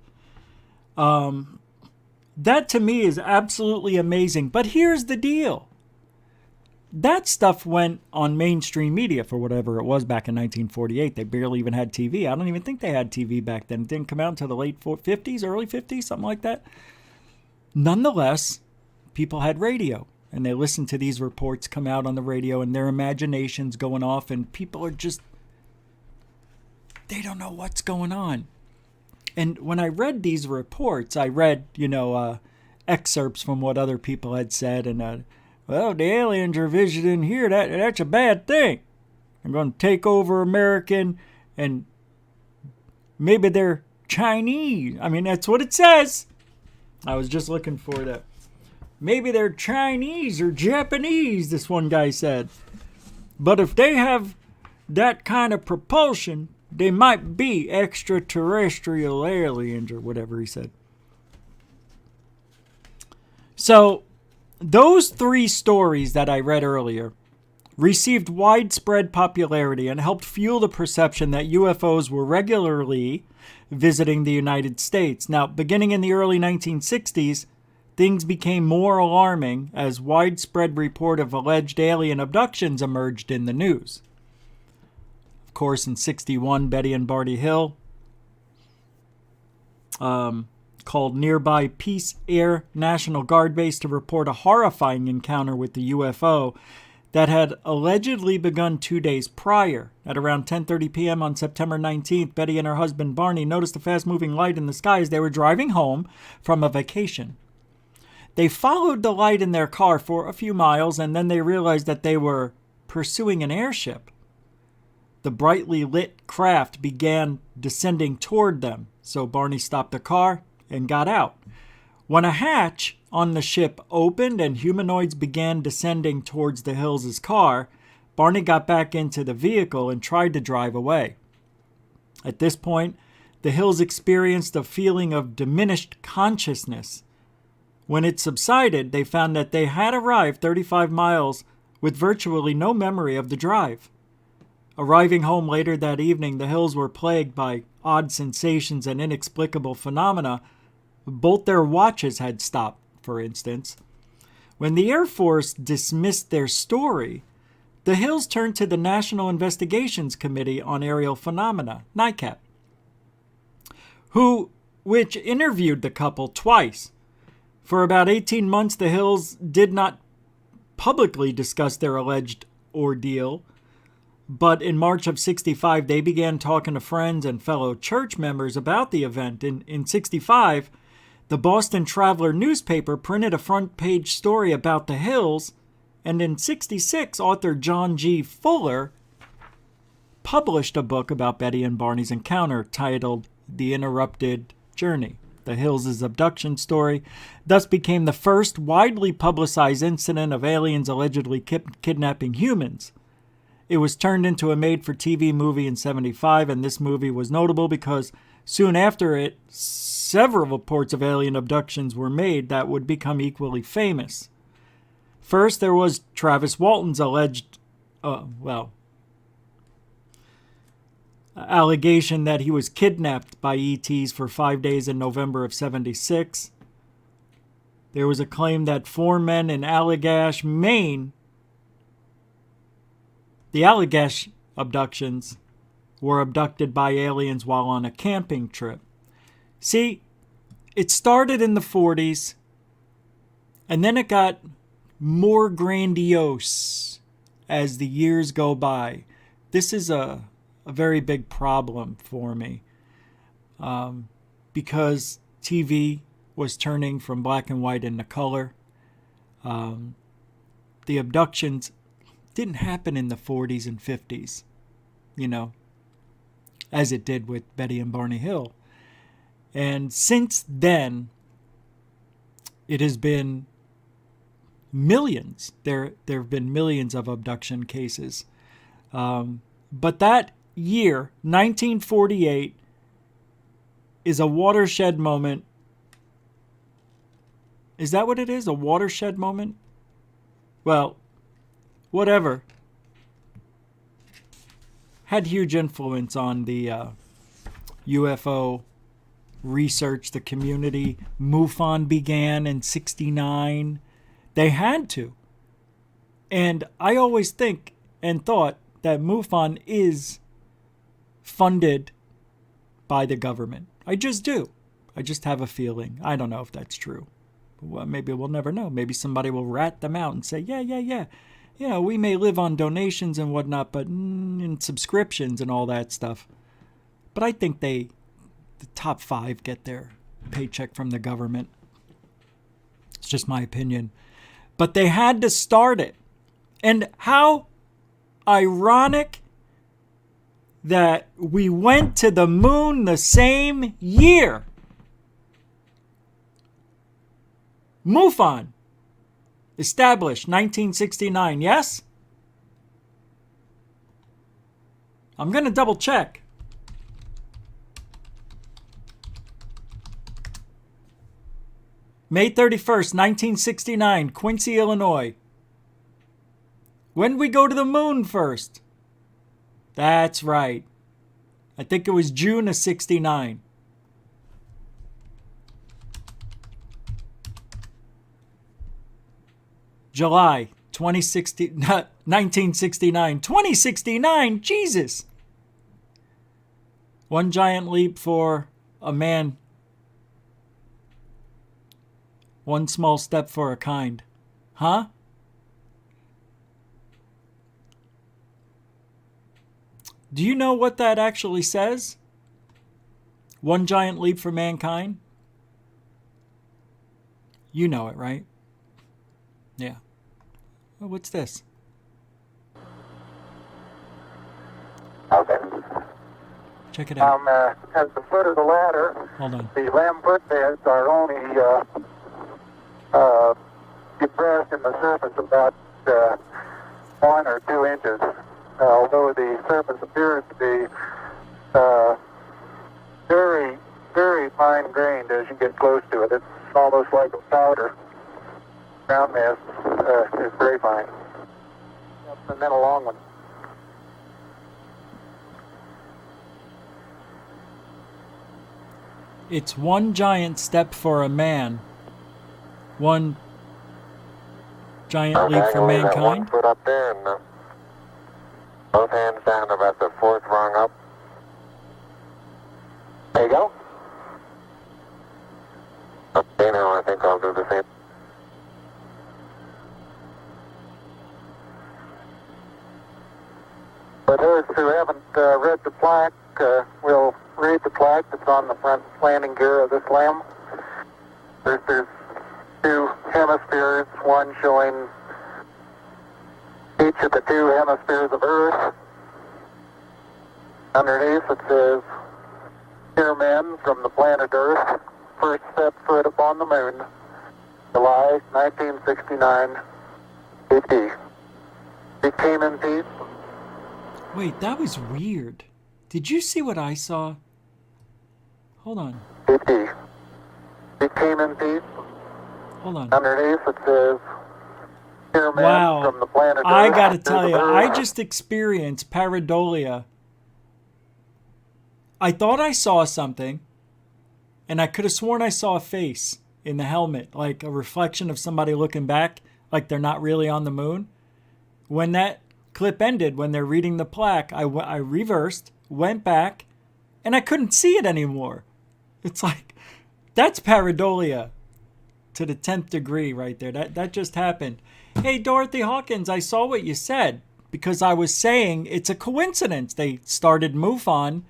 That to me is absolutely amazing. But here's the deal. That stuff went on mainstream media for whatever it was back in 1948. They barely even had TV. I don't even think they had TV back then. It didn't come out until the late 50s, early 50s, something like that. Nonetheless, people had radio. And they listened to these reports come out on the radio and their imaginations going off. And people are just, they don't know what's going on. And when I read these reports, I read, excerpts from what other people had said. And, well, the aliens are visiting here. That's a bad thing. They're going to take over American, and maybe they're Chinese. I mean, that's what it says. I was just looking for that. Maybe they're Chinese or Japanese, this one guy said. But if they have that kind of propulsion, they might be extraterrestrial aliens or whatever he said. So, those three stories that I read earlier received widespread popularity and helped fuel the perception that UFOs were regularly visiting the United States. Now, beginning in the early 1960s, things became more alarming as widespread report of alleged alien abductions emerged in the news. Of course, in 61, Betty and Barney Hill called nearby Peace Air National Guard Base to report a horrifying encounter with the UFO that had allegedly begun 2 days prior. At around 10:30 p.m. on September 19th, Betty and her husband Barney noticed a fast-moving light in the sky as they were driving home from a vacation. They followed the light in their car for a few miles, and then they realized that they were pursuing an airship. The brightly lit craft began descending toward them, so Barney stopped the car and got out. When a hatch on the ship opened and humanoids began descending towards the Hills' car, Barney got back into the vehicle and tried to drive away. At this point, the Hills experienced a feeling of diminished consciousness. When it subsided, they found that they had arrived 35 miles with virtually no memory of the drive. Arriving home later that evening, the Hills were plagued by odd sensations and inexplicable phenomena. Both their watches had stopped, for instance. When the Air Force dismissed their story, the Hills turned to the National Investigations Committee on Aerial Phenomena, NICAP, which interviewed the couple twice. For about 18 months, the Hills did not publicly discuss their alleged ordeal, but in March of 65, they began talking to friends and fellow church members about the event. In 65, the Boston Traveler newspaper printed a front-page story about the Hills, and in 66, author John G. Fuller published a book about Betty and Barney's encounter titled The Interrupted Journey. The Hills' abduction story thus became the first widely publicized incident of aliens allegedly kidnapping humans. It was turned into a made-for-TV movie in 75, and this movie was notable because soon after it, several reports of alien abductions were made that would become equally famous. First, there was Travis Walton's alleged, allegation that he was kidnapped by ETs for 5 days in November of 76. There was a claim that 4 men in Allagash, Maine, the Allagash abductions, were abducted by aliens while on a camping trip. See, it started in the 40s, and then it got more grandiose as the years go by. This is a very big problem for me because TV was turning from black and white into color. The abductions didn't happen in the 40s and 50s, as it did with Betty and Barney Hill. And since then, it has been millions. There have been millions of abduction cases. But that year, 1948, is a watershed moment. Is that what it is? A watershed moment? Well, whatever. Had huge influence on the UFO research, the community. MUFON began in 1969. They had to. And I always think and thought that MUFON is funded by the government. I just do. I just have a feeling. I don't know if that's true. Well, maybe we'll never know. Maybe somebody will rat them out and say, yeah. You know, we may live on donations and whatnot, but in subscriptions and all that stuff. But I think the top 5 get their paycheck from the government. It's just my opinion. But they had to start it. And how ironic that we went to the moon the same year. MUFON, established 1969, yes? I'm going to double check. May 31st, 1969, Quincy, Illinois. When did we go to the moon first? That's right. I think it was June of 69. July 1969. 2069, Jesus! One giant leap for a man. One small step for a kind. Huh? Do you know what that actually says? One giant leap for mankind? You know it, right? Yeah. Well, what's this? Okay. Check it out. At the foot of the ladder, Hold on. the lamb footbeds are only depressed in the surface about 1 or 2 inches. Although the surface appears to be very, very fine-grained as you get close to it. It's almost like a powder. Ground mass is very fine. And then a long one. It's one giant step for a man. One giant leap for mankind. 1 foot up there and both hands down about the 4th rung up. There you go. Okay, now I think I'll do the same. For those who haven't read the plaque, we'll read the plaque that's on the front landing gear of this lamb. There's 2 hemispheres, one showing each of the 2 hemispheres of Earth. Underneath it says, "Here men from the planet Earth first set foot upon the moon, July 1969, AD. It came in peace." Wait, that was weird. Did you see what I saw? Hold on. AD. It came in peace. Hold on. Underneath it says, "Here men Wow. from the planet Earth." I gotta tell you, I just experienced pareidolia. I thought I saw something, and I could have sworn I saw a face in the helmet, like a reflection of somebody looking back, like they're not really on the moon. When that clip ended, when they're reading the plaque, I reversed, went back, and I couldn't see it anymore. It's like, that's pareidolia to the 10th degree right there. That just happened. Hey, Dorothy Hawkins, I saw what you said, because I was saying it's a coincidence. They started MUFON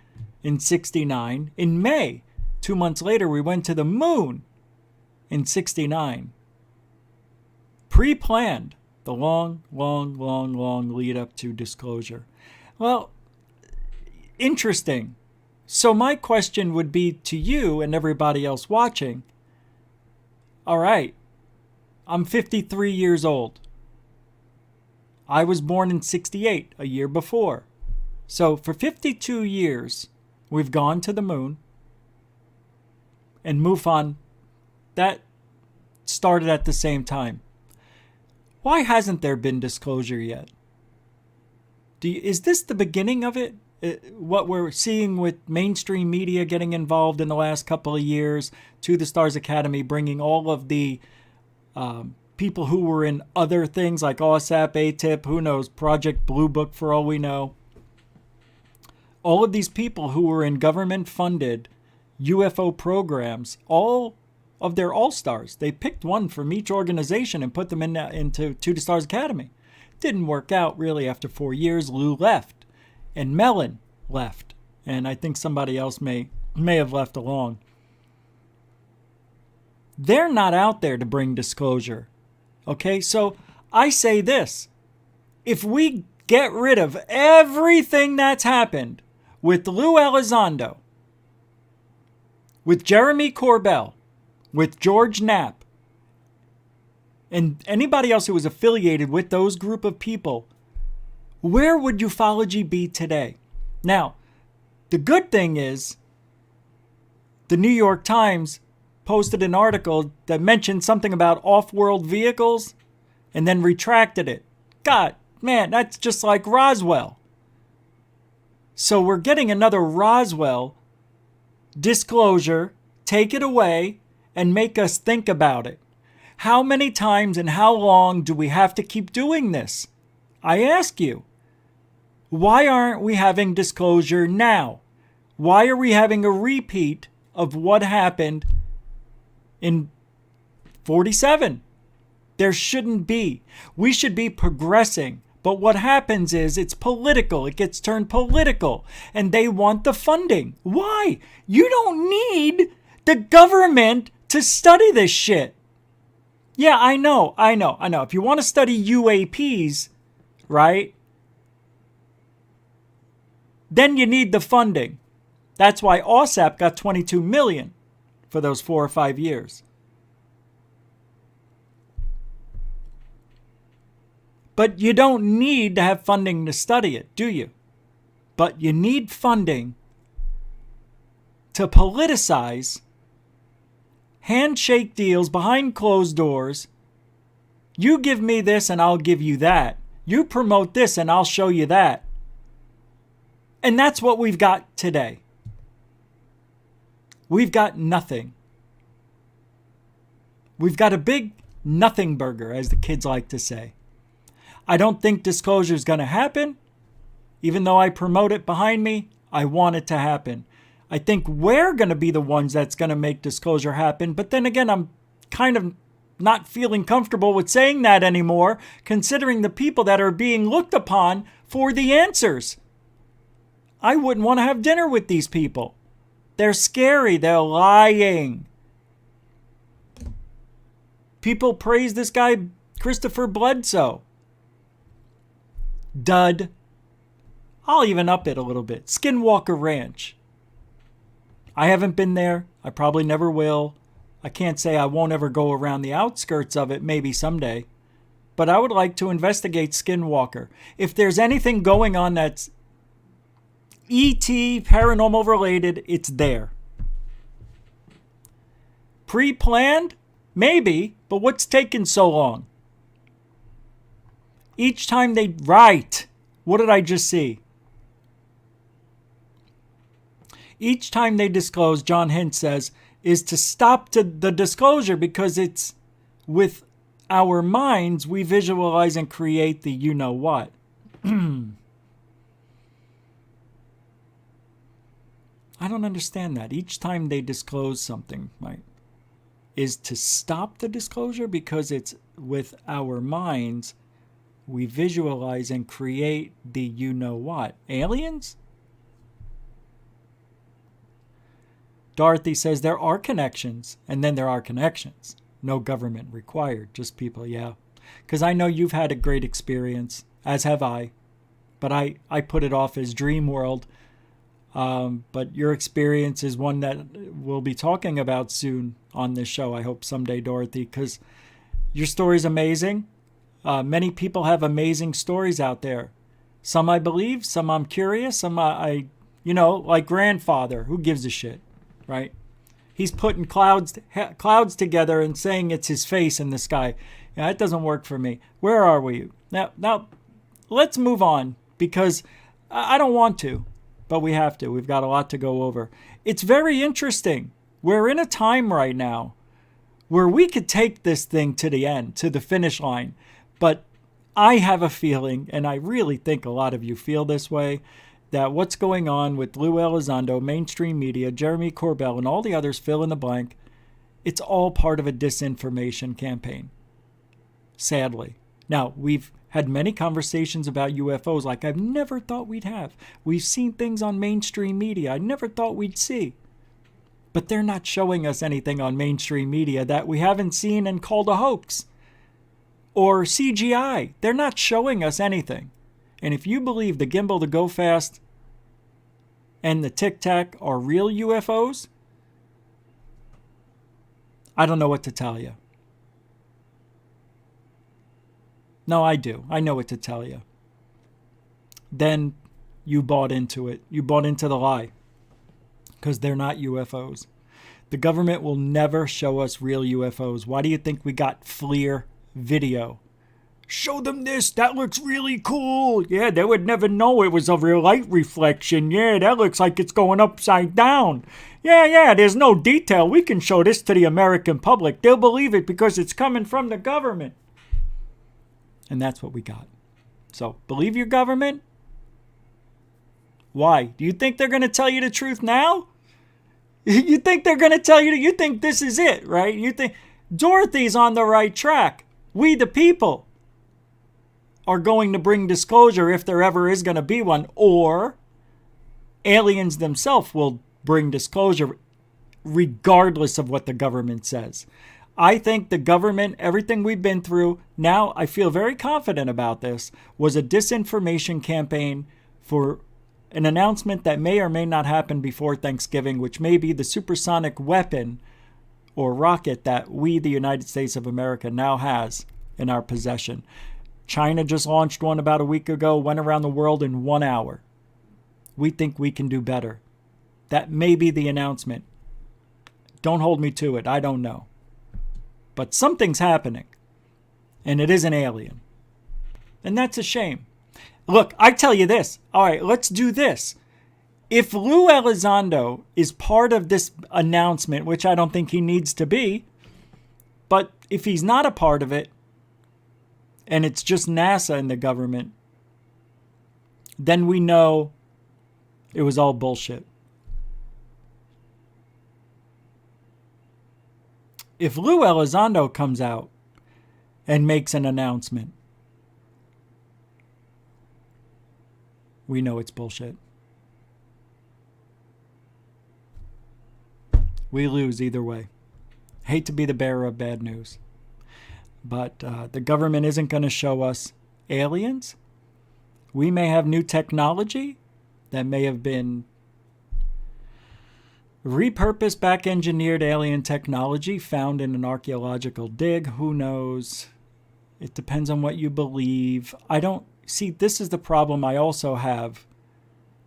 in 69 in May. 2 months later, we went to the moon in 69. Pre-planned. The long lead up to disclosure. Well, interesting. So my question would be to you and everybody else watching. All right, I'm 53 years old. I was born in 68, a year before. So for 52 years, we've gone to the moon. And MUFON, that started at the same time. Why hasn't there been disclosure yet? Is this the beginning of it? What we're seeing with mainstream media getting involved in the last couple of years, To the Stars Academy bringing all of the people who were in other things like OSAP, ATIP, who knows, Project Blue Book for all we know. All of these people who were in government-funded UFO programs, all of their all-stars. They picked one from each organization and put them into To the Stars Academy. Didn't work out really after 4 years. Lou left. And Mellon left. And I think somebody else may have left along. They're not out there to bring disclosure. Okay, so I say this. If we get rid of everything that's happened with Lou Elizondo, with Jeremy Corbell, with George Knapp, and anybody else who was affiliated with those group of people, where would ufology be today? Now, the good thing is, the New York Times posted an article that mentioned something about off-world vehicles and then retracted it. God, man, that's just like Roswell. So we're getting another Roswell disclosure, take it away, and make us think about it. How many times and how long do we have to keep doing this? I ask you. Why aren't we having disclosure now? Why are we having a repeat of what happened in 47? There shouldn't be. We should be progressing. But what happens is it's political. It gets turned political. And they want the funding. Why? You don't need the government to study this shit. Yeah, I know. If you want to study UAPs, right? Then you need the funding. That's why OSAP got $22 million for those 4 or 5 years. But you don't need to have funding to study it, do you? But you need funding to politicize handshake deals behind closed doors. You give me this and I'll give you that. You promote this and I'll show you that. And that's what we've got today. We've got nothing. We've got a big nothing burger, as the kids like to say. I don't think disclosure is going to happen. Even though I promote it behind me, I want it to happen. I think we're going to be the ones that's going to make disclosure happen. But then again, I'm kind of not feeling comfortable with saying that anymore, considering the people that are being looked upon for the answers. I wouldn't want to have dinner with these people. They're scary. They're lying. People praise this guy, Christopher Bledsoe. Dud. I'll even up it a little bit. Skinwalker Ranch. I haven't been there. I probably never will. I can't say I won't ever go around the outskirts of it, maybe someday. But I would like to investigate Skinwalker. If there's anything going on that's ET paranormal related, it's there. Pre-planned? Maybe, but what's taking so long? Each time they write, what did I just see? Each time they disclose, John Hint says, is to stop the disclosure because it's with our minds we visualize and create the you-know-what. I don't understand that. Each time they disclose something, right, is to stop the disclosure because it's with our minds we visualize and create the you-know-what. Aliens? Dorothy says there are connections, and then there are connections. No government required, just people, yeah. Because I know you've had a great experience, as have I. But I put it off as dream world. But your experience is one that we'll be talking about soon on this show, I hope someday, Dorothy, because your story's amazing. Many people have amazing stories out there. Some I believe, some I'm curious, some I like grandfather. Who gives a shit, right? He's putting clouds together and saying it's his face in the sky. Yeah, that doesn't work for me. Where are we? Now, let's move on because I don't want to, but we have to. We've got a lot to go over. It's very interesting. We're in a time right now where we could take this thing to the end, to the finish line. But I have a feeling, and I really think a lot of you feel this way, that what's going on with Lou Elizondo, mainstream media, Jeremy Corbell, and all the others, fill in the blank, it's all part of a disinformation campaign. Sadly. Now, we've had many conversations about UFOs like I've never thought we'd have. We've seen things on mainstream media I never thought we'd see. But they're not showing us anything on mainstream media that we haven't seen and called a hoax. Or CGI. They're not showing us anything. And if you believe the gimbal, the go fast, and the Tic Tac are real UFOs, I don't know what to tell you. No, I do. I know what to tell you. Then you bought into it. You bought into the lie. Because they're not UFOs. The government will never show us real UFOs. Why do you think we got FLIR video? Show them this. That looks really cool. Yeah, they would never know it was a real light reflection. Yeah, that looks like it's going upside down. Yeah, there's no detail. We can show this to the American public. They'll believe it because it's coming from the government. And that's what we got. So, believe your government? Why? Do you think they're going to tell you the truth now? You think they're going to tell you, you think this is it, right? You think Dorothy's on the right track. We, the people, are going to bring disclosure if there ever is going to be one, or aliens themselves will bring disclosure regardless of what the government says. I think the government, everything we've been through, now I feel very confident about this, was a disinformation campaign for an announcement that may or may not happen before Thanksgiving, which may be the supersonic weapon or rocket that we, the United States of America, now has in our possession. China just launched one about a week ago, went around the world in 1 hour. We think we can do better. That may be the announcement. Don't hold me to it. I don't know. But something's happening. And it is an alien. And that's a shame. Look, I tell you this. All right, let's do this. If Lou Elizondo is part of this announcement, which I don't think he needs to be, but if he's not a part of it, and it's just NASA and the government, then we know it was all bullshit. If Lou Elizondo comes out and makes an announcement, we know it's bullshit. We lose either way. Hate to be the bearer of bad news. But the government isn't going to show us aliens. We may have new technology that may have been repurposed, back-engineered alien technology found in an archaeological dig. Who knows? It depends on what you believe. See, this is the problem I also have,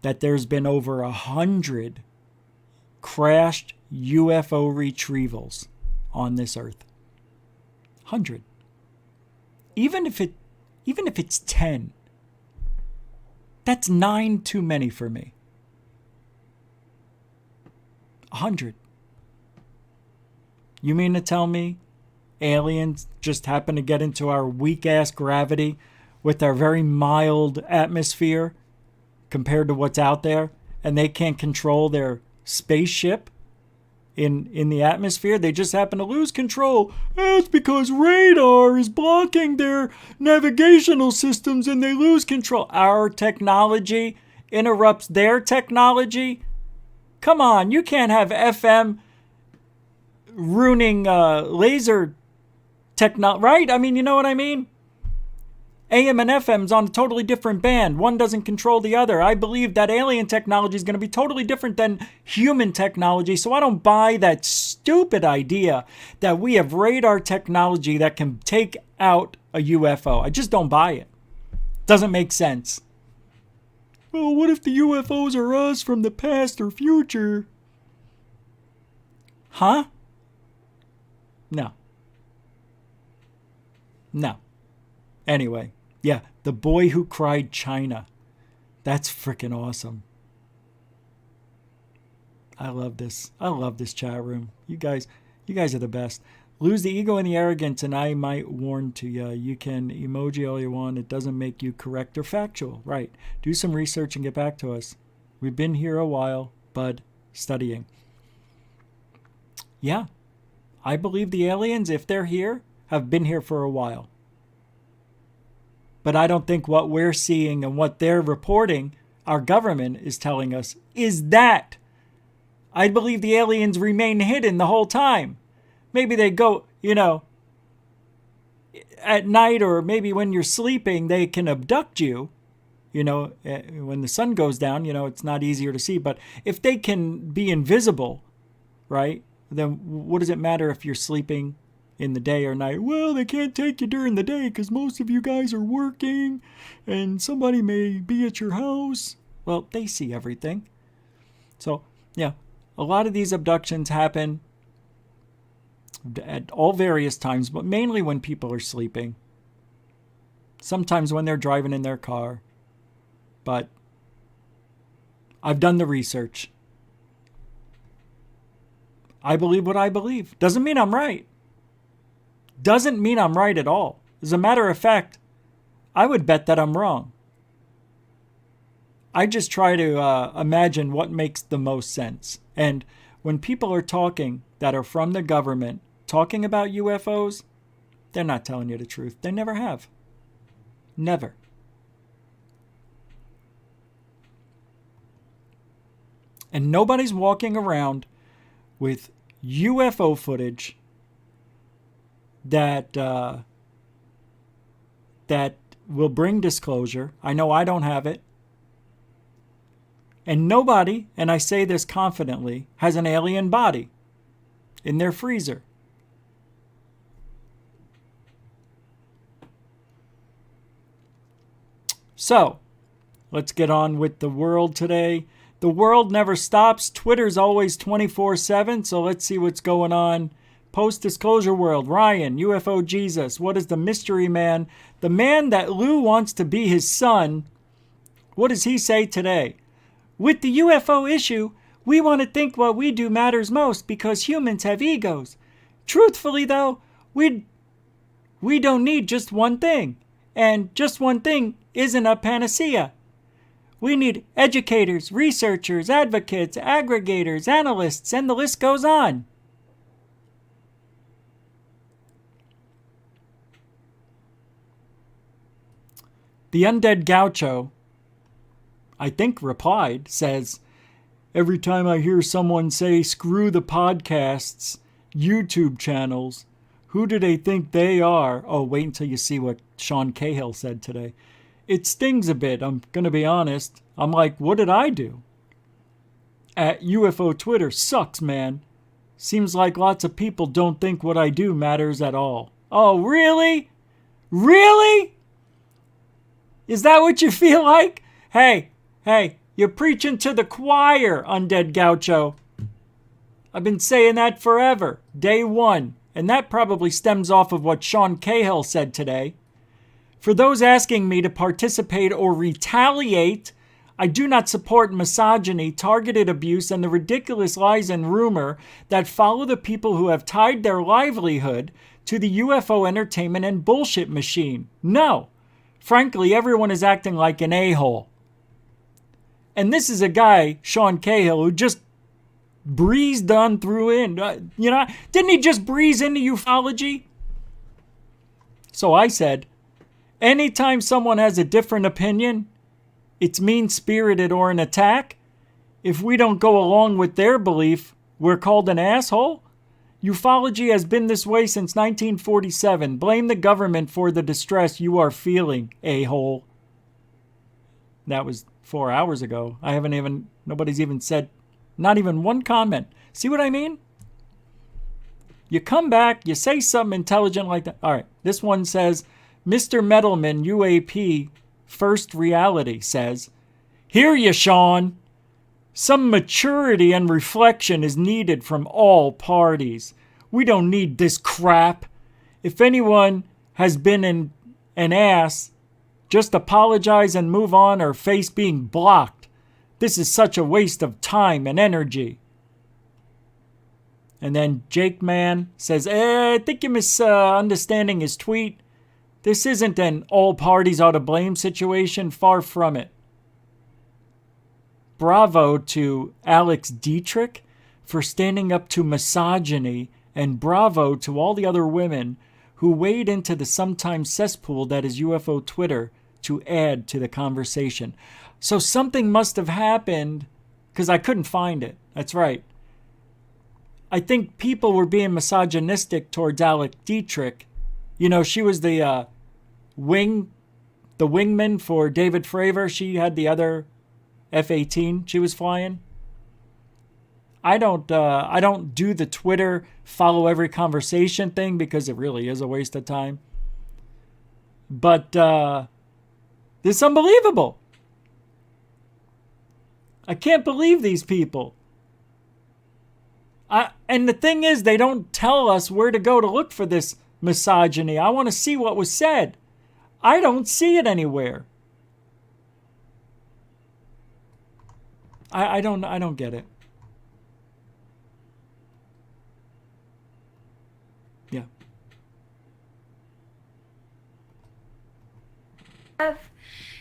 that there's been over 100 crashed UFO retrievals on this earth. 100. Even if it's 10, that's 9 too many for me. 100. You mean to tell me aliens just happen to get into our weak-ass gravity with our very mild atmosphere compared to what's out there, and they can't control their spaceship in the atmosphere? They just happen to lose control. It's because radar is blocking their navigational systems and they lose control. Our technology interrupts their technology? Come on, you can't have FM ruining laser technology, right? I mean, you know what I mean? AM and FM's on a totally different band. One doesn't control the other. I believe that alien technology is going to be totally different than human technology, so I don't buy that stupid idea that we have radar technology that can take out a UFO. I just don't buy it. Doesn't make sense. well, what if the UFOs are us from the past or future? Huh? No. No. Anyway, yeah, the boy who cried China. That's freaking awesome. I love this. I love this chat room. You guys are the best. Lose the ego and the arrogance, and I might warn to you. You can emoji all you want. It doesn't make you correct or factual. Right. Do some research and get back to us. We've been here a while, bud, studying. Yeah. I believe the aliens, if they're here, have been here for a while. But I don't think what we're seeing and what they're reporting, our government is telling us, is that. I believe the aliens remain hidden the whole time. Maybe they go, at night, or maybe when you're sleeping, they can abduct you. When the sun goes down, it's not easier to see. But if they can be invisible, right, then what does it matter if you're sleeping in the day or night? Well, they can't take you during the day because most of you guys are working and somebody may be at your house. Well, they see everything. So, yeah, a lot of these abductions happen at all various times, but mainly when people are sleeping. Sometimes when they're driving in their car. But I've done the research. I believe what I believe. Doesn't mean I'm right. Doesn't mean I'm right at all. As a matter of fact, I would bet that I'm wrong. I just try to imagine what makes the most sense. And when people are talking that are from the government, talking about UFOs, they're not telling you the truth. They never have. Never. And nobody's walking around with UFO footage that will bring disclosure. I know I don't have it. And nobody, and I say this confidently, has an alien body in their freezer. So, let's get on with the world today. The world never stops. Twitter's always 24/7, so let's see what's going on. Post-disclosure world. Ryan, UFO Jesus. What is the mystery man? The man that Lou wants to be his son. What does he say today? With the UFO issue, we want to think what we do matters most because humans have egos. Truthfully, though, we don't need just one thing. And just one thing isn't a panacea. We need educators, researchers, advocates, aggregators, analysts, and the list goes on. The Undead Gaucho, I think replied, says, every time I hear someone say, screw the podcasts, YouTube channels, who do they think they are? Oh, wait until you see what Sean Cahill said today. It stings a bit, I'm going to be honest. I'm like, what did I do? At UFO Twitter sucks, man. Seems like lots of people don't think what I do matters at all. Oh, really? Really? Is that what you feel like? Hey, you're preaching to the choir, Undead Gaucho. I've been saying that forever, day one. And that probably stems off of what Sean Cahill said today. For those asking me to participate or retaliate, I do not support misogyny, targeted abuse, and the ridiculous lies and rumor that follow the people who have tied their livelihood to the UFO entertainment and bullshit machine. No. Frankly, everyone is acting like an a-hole. And this is a guy, Sean Cahill, who just breezed on through in. Didn't he just breeze into ufology? So I said, anytime someone has a different opinion, it's mean-spirited or an attack. If we don't go along with their belief, we're called an asshole. Ufology has been this way since 1947. Blame the government for the distress you are feeling, a-hole. That was 4 hours ago. Nobody's even said, not even one comment. See what I mean? You come back, you say something intelligent like that. All right, this one says, Mr. Metalman, UAP, First Reality says, Hear you, Sean. Some maturity and reflection is needed from all parties. We don't need this crap. If anyone has been an ass, just apologize and move on or face being blocked. This is such a waste of time and energy. And then Jake Man says, I think you're misunderstanding his tweet. This isn't an all parties ought to blame situation. Far from it. Bravo to Alex Dietrich for standing up to misogyny, and bravo to all the other women who wade into the sometimes cesspool that is UFO Twitter to add to the conversation. So something must have happened, because I couldn't find it. That's right. I think people were being misogynistic towards Alex Dietrich. You know, she was the wingman for David Fravor. She had the other F-18 she was flying. I don't do the Twitter follow every conversation thing because it really is a waste of time. But this is unbelievable. I can't believe these people. And the thing is, they don't tell us where to go to look for this misogyny. I want to see what was said. I don't see it anywhere. I don't get it. Yeah.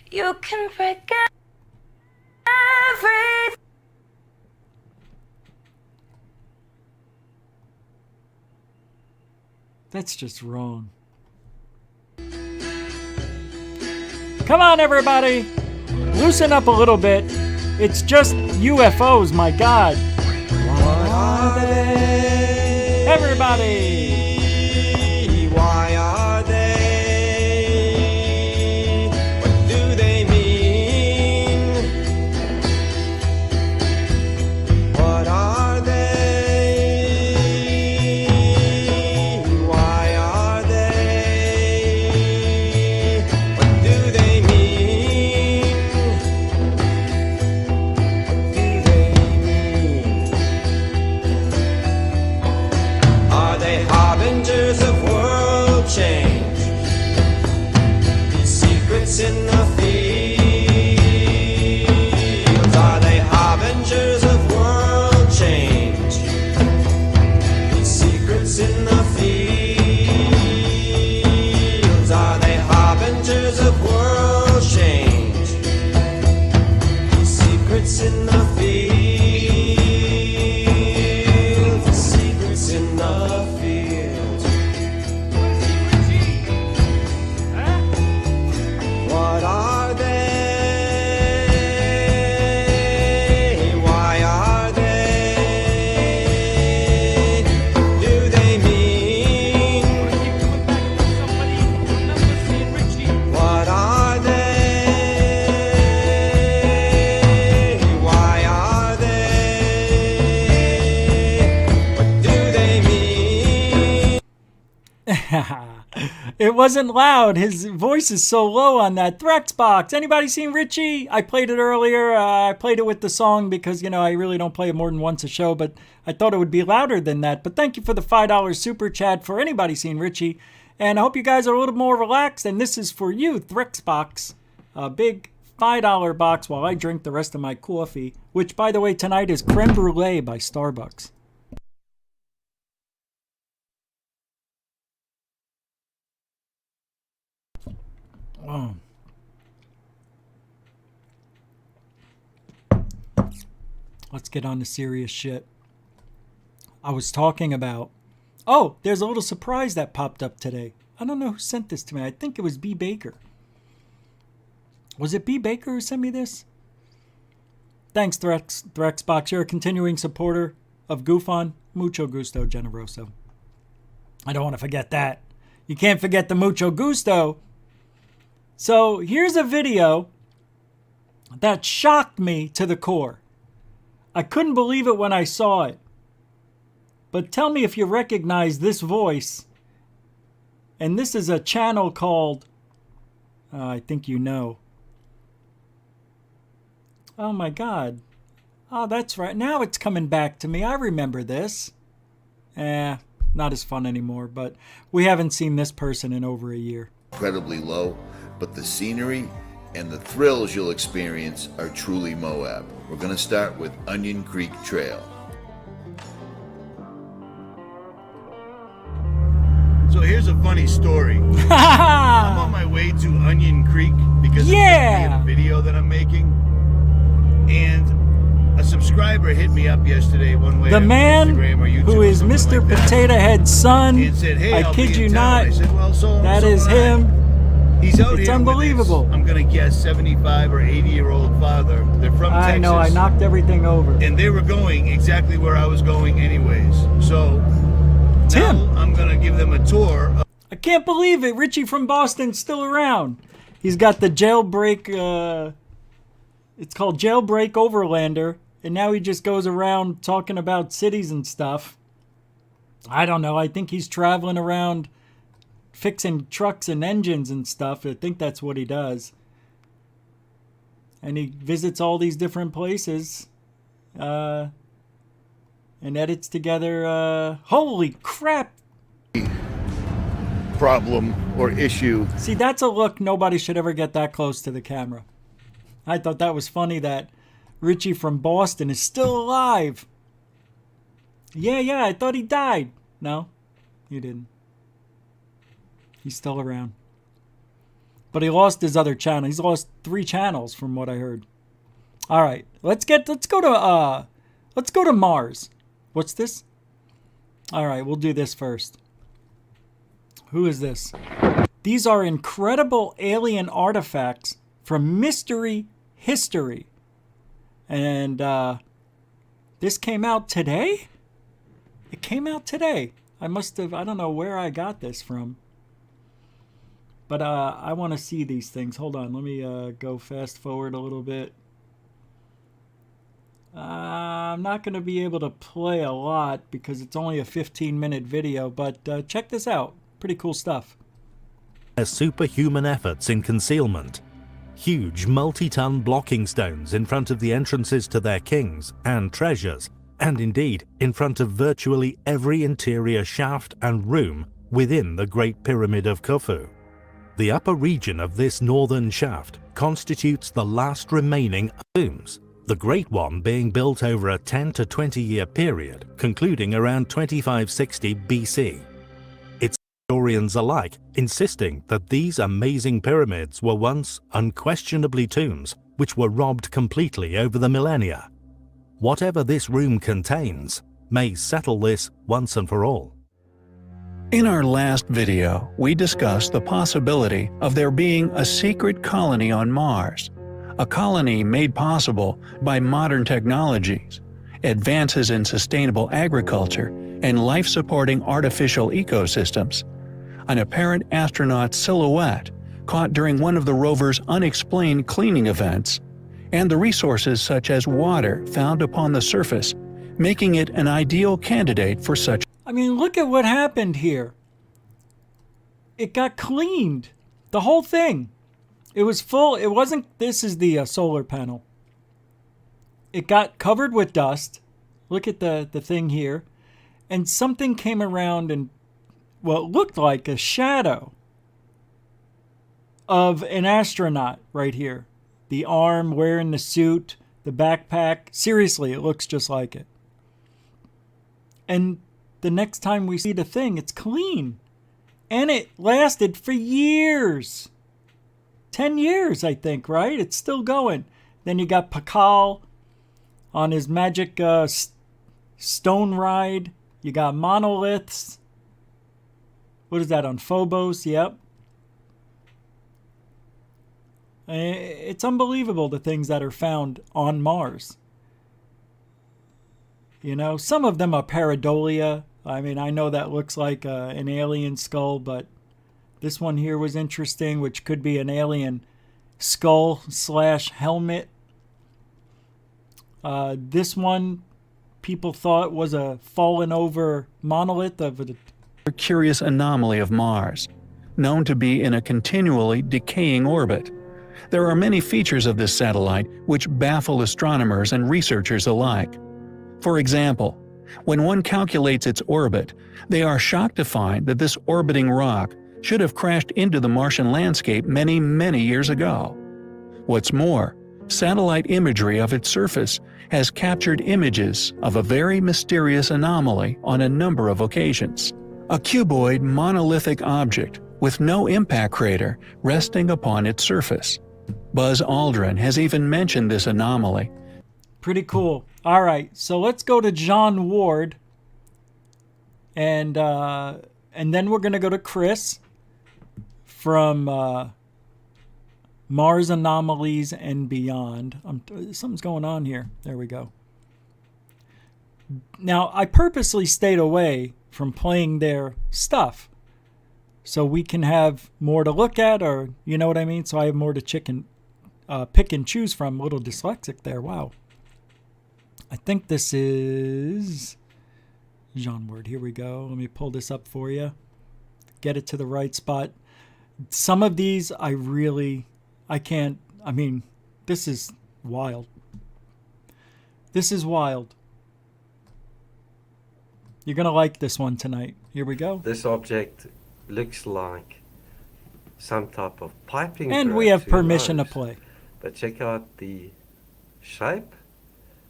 You can break everything. That's just wrong. Come on, everybody. Loosen up a little bit. It's just UFOs, my God. What are they? Everybody. Why are they? What do they mean? What are they? Why are they? What do they mean? Are they harbingers of world change? These secrets in the fields. Are they harbingers of world change? These secrets in the fields. Are they harbingers of world change? These secrets in the fields. The secrets in the fields. What are they? Why are they? What do they mean? What are they? Why are they? What do they mean? It wasn't loud. His voice is so low on that Threx box. Anybody seen Richie? I played it earlier. I played it with the song because, you know, I really don't play it more than once a show, but I thought it would be louder than that. But thank you for the $5 super chat for anybody seen Richie. And I hope you guys are a little more relaxed. And this is for you, Threx box. A big $5 box while I drink the rest of my coffee, which, by the way, tonight is creme brulee by Starbucks. Oh. Let's get on to serious shit. I was talking about... Oh, there's a little surprise that popped up today. I don't know who sent this to me. I think it was B. Baker. Was it B. Baker who sent me this? Thanks, Threxbox. You're a continuing supporter of GUFON. Mucho gusto, generoso. I don't want to forget that. You can't forget the mucho gusto. So here's a video that shocked me to the core. I couldn't believe it when I saw it. But tell me if you recognize this voice. And this is a channel called, I think you know, Oh my God. Oh, that's right. Now it's coming back to me. I remember this. Not as fun anymore, but we haven't seen this person in over a year. Incredibly low, but the scenery and the thrills you'll experience are truly Moab. We're going to start with Onion Creek Trail. So here's a funny story. I'm on my way to Onion Creek because of a video that I'm making. And a subscriber hit me up yesterday one way. The man Instagram or YouTube who is Mr. like Potato Head's son. and said, hey, I I'll kid be you in town. not. I said, well, That is him. He's out It's here unbelievable. With his, I'm going to guess 75 or 80-year-old father. They're from Texas. I know, I knocked everything over. And they were going exactly where I was going anyways. So now I'm going to give them a tour. I can't believe it. Richie from Boston's still around. He's got the jailbreak, it's called Jailbreak Overlander. And now he just goes around talking about cities and stuff. I don't know. I think he's traveling around fixing trucks and engines and stuff. I think that's what he does. And he visits all these different places. And edits together. Holy crap. Problem or issue. See, that's a look nobody should ever get that close to the camera. I thought that was funny that Richie from Boston is still alive. Yeah, I thought he died. No, he didn't. He's still around. But he lost his other channel. He's lost 3 channels from what I heard. All right, let's go to Mars. What's this? All right, we'll do this first. Who is this? These are incredible alien artifacts from mystery history. And this came out today? It came out today. I don't know where I got this from. But I want to see these things. Hold on, let me go fast forward a little bit. I'm not going to be able to play a lot because it's only a 15-minute video, but check this out. Pretty cool stuff. Their superhuman efforts in concealment. Huge multi-ton blocking stones in front of the entrances to their kings and treasures, and indeed in front of virtually every interior shaft and room within the Great Pyramid of Khufu. The upper region of this northern shaft constitutes the last remaining tombs, the Great One being built over a 10 to 20 year period, concluding around 2560 BC. It's historians alike insisting that these amazing pyramids were once unquestionably tombs which were robbed completely over the millennia. Whatever this room contains may settle this once and for all. In our last video, we discussed the possibility of there being a secret colony on Mars, a colony made possible by modern technologies, advances in sustainable agriculture, and life-supporting artificial ecosystems, an apparent astronaut silhouette caught during one of the rover's unexplained cleaning events, and the resources such as water found upon the surface, making it an ideal candidate for such. I mean, look at what happened here. It got cleaned. The whole thing. It was full. It wasn't. This is the solar panel. It got covered with dust. Look at the thing here. And something came around and, well, it looked like a shadow of an astronaut right here. The arm wearing the suit, the backpack. Seriously, it looks just like it. And the next time we see the thing, it's clean. And it lasted for years. 10 years, I think, right? It's still going. Then you got Pakal on his magic stone ride. You got monoliths. What is that, on Phobos? Yep. It's unbelievable the things that are found on Mars. You know, some of them are pareidolia. I mean, I know that looks like an alien skull, but this one here was interesting, which could be an alien skull / helmet. This one, people thought was a fallen over monolith of a curious anomaly of Mars, known to be in a continually decaying orbit, There are many features of this satellite which baffle astronomers and researchers alike. For example, when one calculates its orbit, they are shocked to find that this orbiting rock should have crashed into the Martian landscape many, many years ago. What's more, satellite imagery of its surface has captured images of a very mysterious anomaly on a number of occasions. A cuboid monolithic object with no impact crater resting upon its surface. Buzz Aldrin has even mentioned this anomaly. Pretty cool. All right, so let's go to John Ward, and then we're gonna go to Chris from Mars Anomalies and Beyond. Something's going on here. There we go. Now, I purposely stayed away from playing their stuff so we can have more to look at, or you know what I mean? So I have more to pick and choose from. A little dyslexic there. Wow. I think this is John Ward. Here we go. Let me pull this up for you. Get it to the right spot. Some of these I can't. I mean, this is wild. This is wild. You're going to like this one tonight. Here we go. This object looks like some type of piping. And we have permission to play. But check out the shape.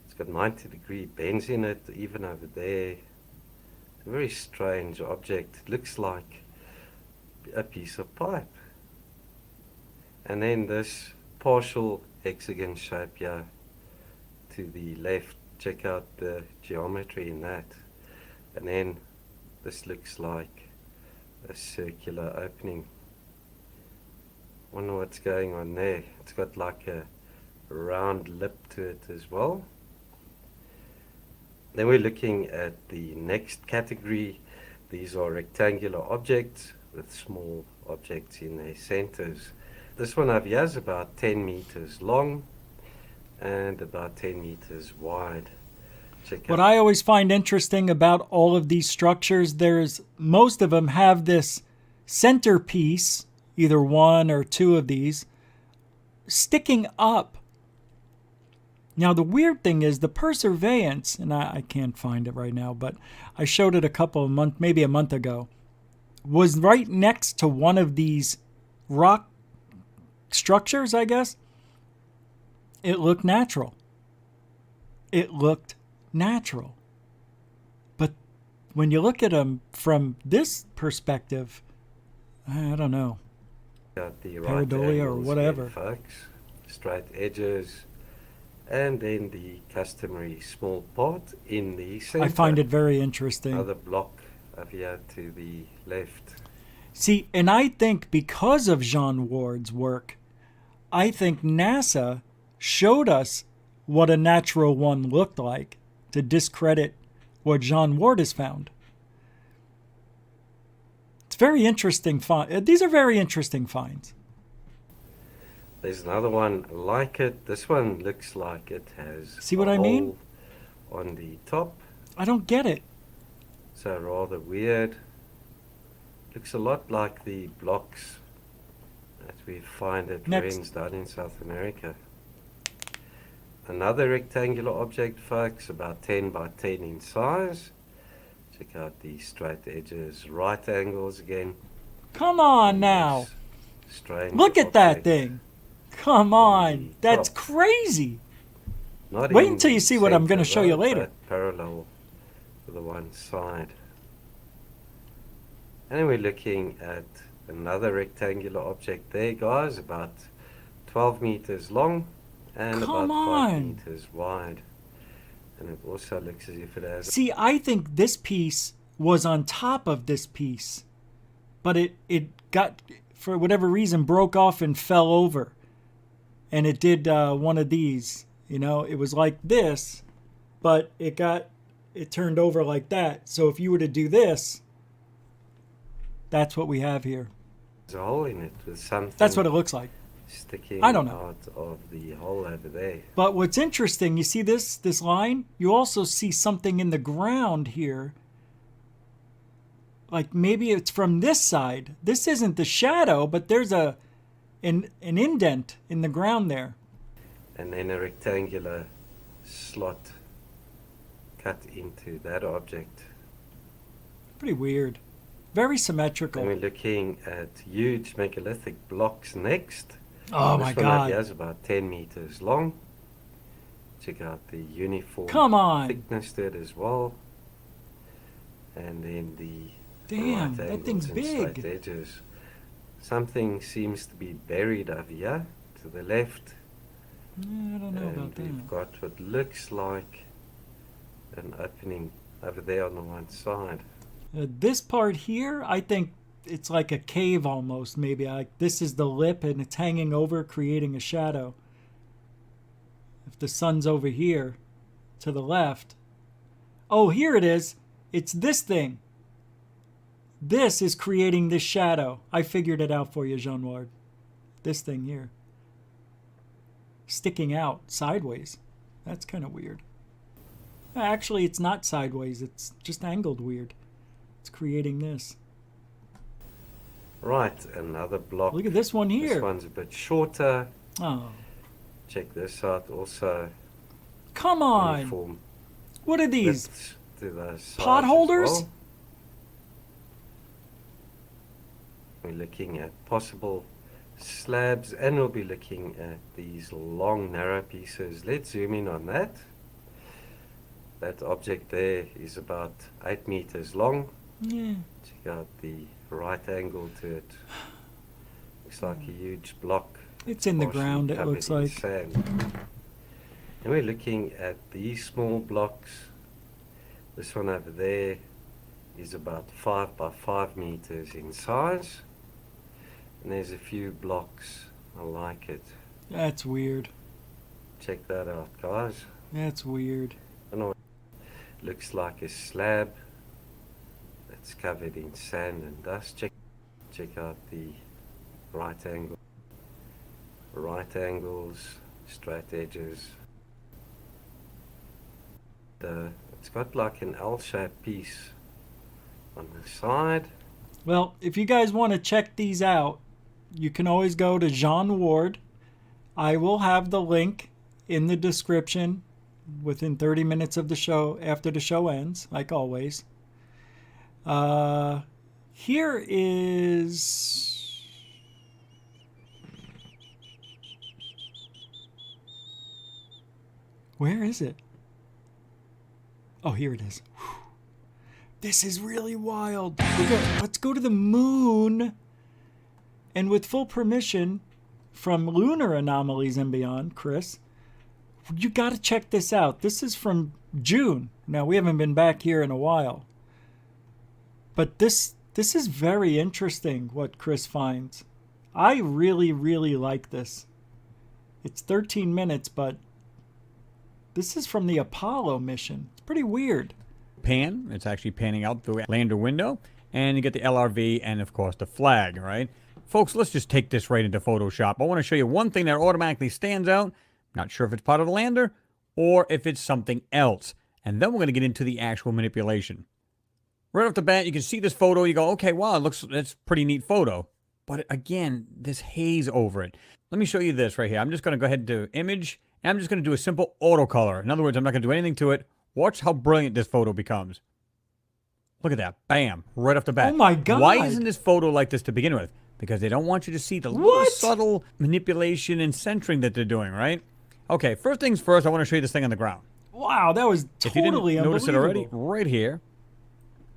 It's got 90-degree bends in it, even over there. It's a very strange object. It looks like a piece of pipe. And then this partial hexagon shape here to the left. Check out the geometry in that. And then this looks like a circular opening. Wonder what's going on there. It's got like a round lip to it as well. Then we're looking at the next category. These are rectangular objects with small objects in their centers. This one over here is about 10 meters long and about 10 meters wide. What I always find interesting about all of these structures, most of them have this centerpiece, either one or two of these, sticking up. Now, the weird thing is the Perseverance, and I can't find it right now, but I showed it maybe a month ago, was right next to one of these rock structures, I guess. It looked natural. It looked natural. But when you look at them from this perspective, I don't know. Got the pareidolia or whatever. Folks, straight edges, and then the customary small part in the center. I find it very interesting. Another block up here to the left. See, and I think because of John Ward's work, I think NASA showed us what a natural one looked like to discredit what John Ward has found. It's very interesting. These are very interesting finds. There's another one like it. This one looks like it has See what I mean? On the top. I don't get it. So rather weird. Looks a lot like the blocks that we find at ruins down in South America. Another rectangular object, folks, about 10 by 10 in size. Check out the straight edges, right angles again. Come on now. Look at that thing. Come on. That's crazy. Wait until you see what I'm going to show you later. Parallel to the one side. And then we're looking at another rectangular object there, guys, about 12 meters long and about 5 meters wide. And it also looks as if it has... See, I think this piece was on top of this piece, but it got, for whatever reason, broke off and fell over. And it did one of these, you know, it was like this, but it turned over like that. So if you were to do this, that's what we have here. There's a hole in it with something. That's what it looks like. Sticking I don't know. out of the hole over there. But what's interesting, you see this line? You also see something in the ground here. Like maybe it's from this side. This isn't the shadow, but there's a an indent in the ground there. And then a rectangular slot cut into that object. Pretty weird. Very symmetrical. And we're looking at huge megalithic blocks next. Oh this my one God. This is about 10 meters long. Check out the uniform Come on. thickness to it as well. And then the Damn, right that thing's angles and straight big. edges. Something seems to be buried over here to the left. Yeah, I don't know And about we've that. got what looks like an opening over there on the one side. This part here, I think it's like a cave almost, maybe. This is the lip and it's hanging over, creating a shadow. If the sun's over here to the left. Oh, here it is. It's this thing. This is creating this shadow. I figured it out for you, Jean Ward. This thing here. Sticking out sideways. That's kind of weird. Actually, it's not sideways. It's just angled weird. It's creating this. Right, another block. Look at this one here. This one's a bit shorter. Oh. Check this out also. Come on. Uniform What are these? widths to those sides Pot as holders? well. We're looking at possible slabs and we'll be looking at these long narrow pieces. Let's zoom in on that. That object there is about 8 meters long. Yeah. Check out the right angle to it. Looks like a huge block. It's in the partially ground, it covered looks in like. sand. And we're looking at these small blocks. This one over there is about 5 by 5 meters in size. And there's a few blocks. I like it. That's weird. Check that out, guys. That's weird. I know. Looks like a slab that's covered in sand and dust. Check out the right angle. Right angles, straight edges. It's got like an L-shaped piece on the side. Well, if you guys want to check these out, you can always go to Jean Ward. I will have the link in the description within 30 minutes of the show, after the show ends, like always. Here is... Where is it? Oh, here it is. Whew. This is really wild. Let's go to the moon. And with full permission from Lunar Anomalies and Beyond, Chris, you got to check this out. This is from June. Now, we haven't been back here in a while. But this is very interesting, what Chris finds. I really, really like this. It's 13 minutes, but this is from the Apollo mission. It's pretty weird. Pan. It's actually panning out the lander window. And you get the LRV and, of course, the flag, right? Folks, let's just take this right into Photoshop. I want to show you one thing that automatically stands out. Not sure if it's part of the lander or if it's something else. And then we're going to get into the actual manipulation. Right off the bat, you can see this photo. You go, okay, wow, that's a pretty neat photo. But again, this haze over it. Let me show you this right here. I'm just going to go ahead and do image. And I'm just going to do a simple auto color. In other words, I'm not going to do anything to it. Watch how brilliant this photo becomes. Look at that. Bam. Right off the bat. Oh my God. Why isn't this photo like this to begin with? Because they don't want you to see the little subtle manipulation and centering that they're doing, right? Okay, first things first, I want to show you this thing on the ground. Wow, that was If you totally didn't notice it already, unbelievable. right here.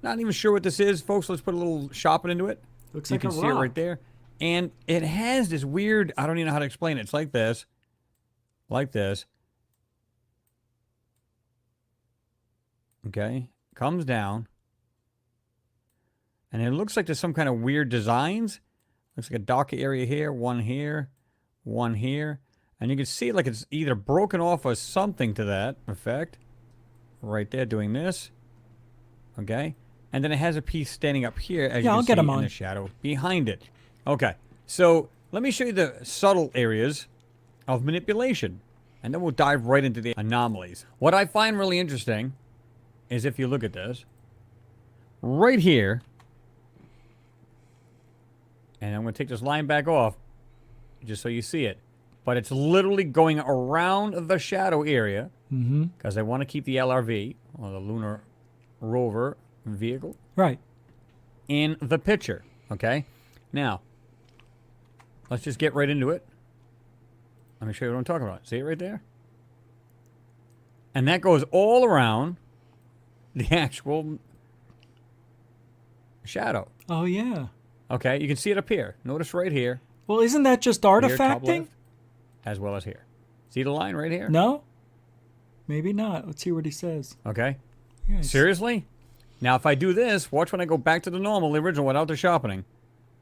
Not even sure what this is, folks. Let's put a little shopping into it. Looks You like can a see it rock. right there. And it has this weird, I don't even know how to explain it. It's like this. Like this. Okay. Comes down. And it looks like there's some kind of weird designs. Looks like a dock area here, one here, one here. And you can see like it's either broken off or something to that effect. Right there doing this. Okay. And then it has a piece standing up here, as you I'll can get see 'em in on. the shadow behind it. Okay. So let me show you the subtle areas of manipulation. And then we'll dive right into the anomalies. What I find really interesting is if you look at this. Right here. And I'm going to take this line back off. just so you see it. But it's literally going around the shadow area because I want to keep the LRV, or the Lunar Rover vehicle, right, in the picture. Okay? Now, let's just get right into it. Let me show you what I'm talking about. See it right there? And that goes all around the actual shadow. Oh, yeah. Okay, you can see it up here. Notice right here. Well, isn't that just Here, top artifacting? left, as well as here. See the line right here? No? Maybe not. Let's see what he says. Okay. Yes. Seriously? Now, if I do this, watch when I go back to the normal, the original, without the sharpening.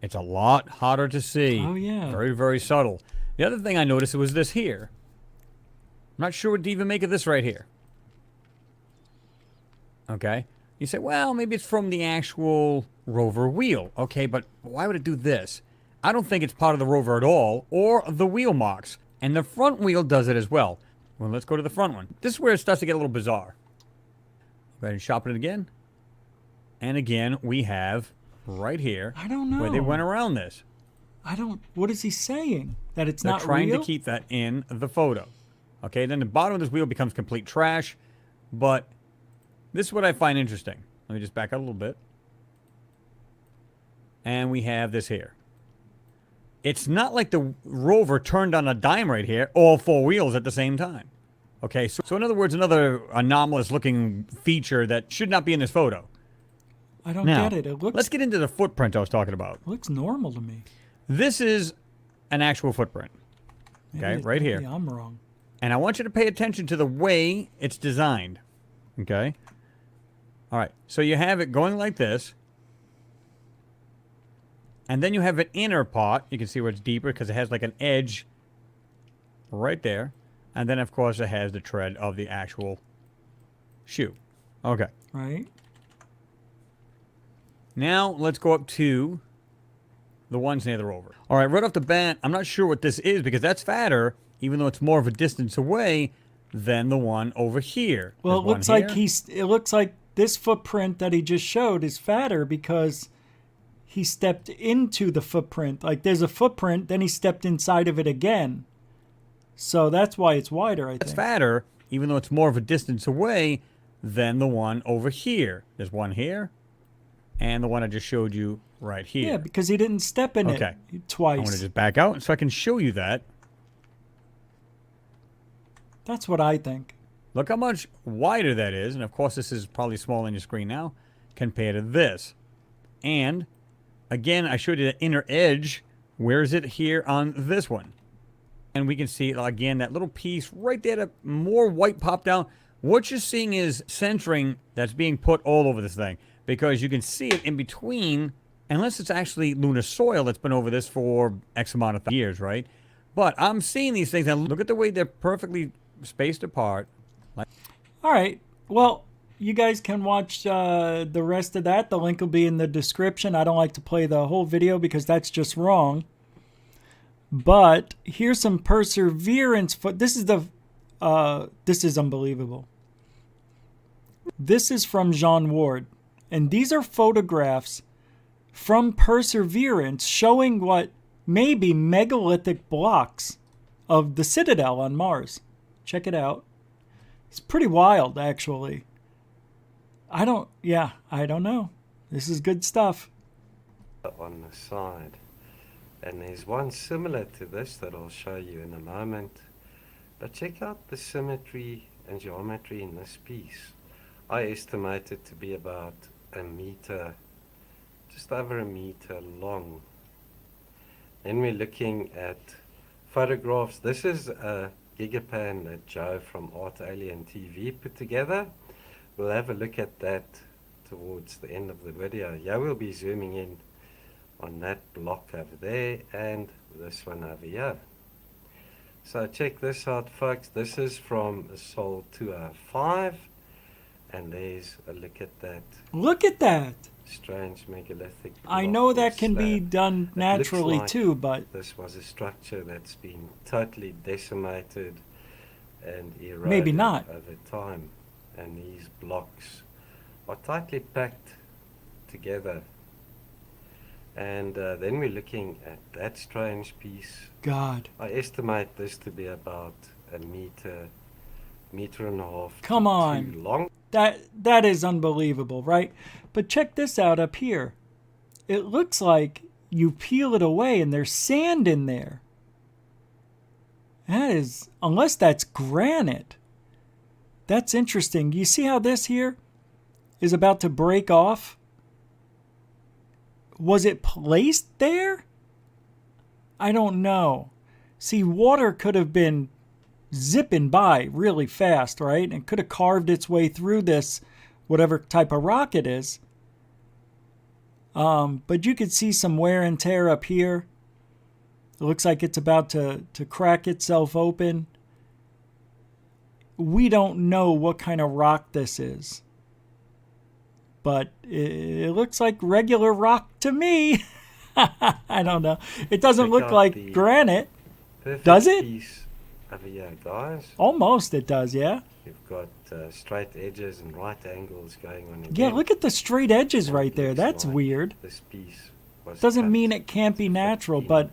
It's a lot harder to see. Oh, yeah. Very, very subtle. The other thing I noticed was this here. I'm not sure what to even make of this right here. Okay. You say, well, maybe it's from the actual rover wheel. Okay, but why would it do this? I don't think it's part of the rover at all, or the wheel marks. And the front wheel does it as well. Well, let's go to the front one. This is where it starts to get a little bizarre. Go ahead and sharpen it again. And again, we have right here. I don't know. Where they went around this. What is he saying? That it's They're not trying real? to keep that in the photo. Okay, then the bottom of this wheel becomes complete trash. But this is what I find interesting. Let me just back up a little bit. And we have this here. It's not like the rover turned on a dime right here, all four wheels at the same time. Okay, so in other words, another anomalous looking feature that should not be in this photo. I don't Now, get it. Let's get into the footprint I was talking about. It looks normal to me. This is an actual footprint. Okay, right here. Maybe I'm wrong. And I want you to pay attention to the way it's designed. Okay? All right, so you have it going like this. And then you have an inner part. You can see where it's deeper because it has like an edge right there. And then, of course, it has the tread of the actual shoe. Okay. Right. Now, let's go up to the ones near the rover. All right, right off the bat, I'm not sure what this is because that's fatter, even though it's more of a distance away than the one over here. Well, There's it one looks here. like it looks like this footprint that he just showed is fatter because he stepped into the footprint. Like there's a footprint, then he stepped inside of it again. So that's why it's wider, I think. It's fatter, even though it's more of a distance away than the one over here. There's one here, and the one I just showed you right here. Yeah, because he didn't step in Okay. it twice. I want to just back out so I can show you that. That's what I think. Look how much wider that is, and of course this is probably small on your screen now, compared to this. And, again, I showed you the inner edge. Where is it here on this one? And we can see, again, that little piece right there, that more white popped out. What you're seeing is centering that's being put all over this thing. Because you can see it in between, unless it's actually lunar soil that's been over this for X amount of years, right? But I'm seeing these things, and look at the way they're perfectly spaced apart. All right. Well, you guys can watch the rest of that. The link will be in the description. I don't like to play the whole video because that's just wrong. But here's some perseverance. This is unbelievable. This is from John Ward. And these are photographs from Perseverance showing what may be megalithic blocks of the Citadel on Mars. Check it out. It's pretty wild, actually. I don't know. This is good stuff. On the side. And there's one similar to this that I'll show you in a moment. But check out the symmetry and geometry in this piece. I estimate it to be about a meter, just over a meter long. Then we're looking at photographs. This is a gigapan that Joe from Art Alien TV put together. We'll have a look at that towards the end of the video. Yeah, we'll be zooming in on that block over there and this one over here. So check this out, folks. This is from Sol 205, and there's a look at that. Look at that. Strange megalithic block. I know that can be done It naturally looks like too, but this was a structure that's been totally decimated and eroded maybe not over time. And these blocks are tightly packed together. And then we're looking at that strange piece. God. I estimate this to be about a meter and a half. Come on. Too long. That is unbelievable, right? But check this out up here. It looks like you peel it away and there's sand in there. That is, unless that's granite. That's interesting. You see how this here is about to break off? Was it placed there? I don't know. See, water could have been zipping by really fast, right? And could have carved its way through this, whatever type of rock it is. But you could see some wear and tear up here. It looks like it's about to crack itself open. We don't know what kind of rock this is. But it looks like regular rock to me. I don't know. It doesn't look like granite. Does it? Piece over here, guys. Almost it does, yeah. You've got straight edges and right angles going on. Yeah, look at the straight edges right there. That's weird. This piece was doesn't mean it can't be natural, but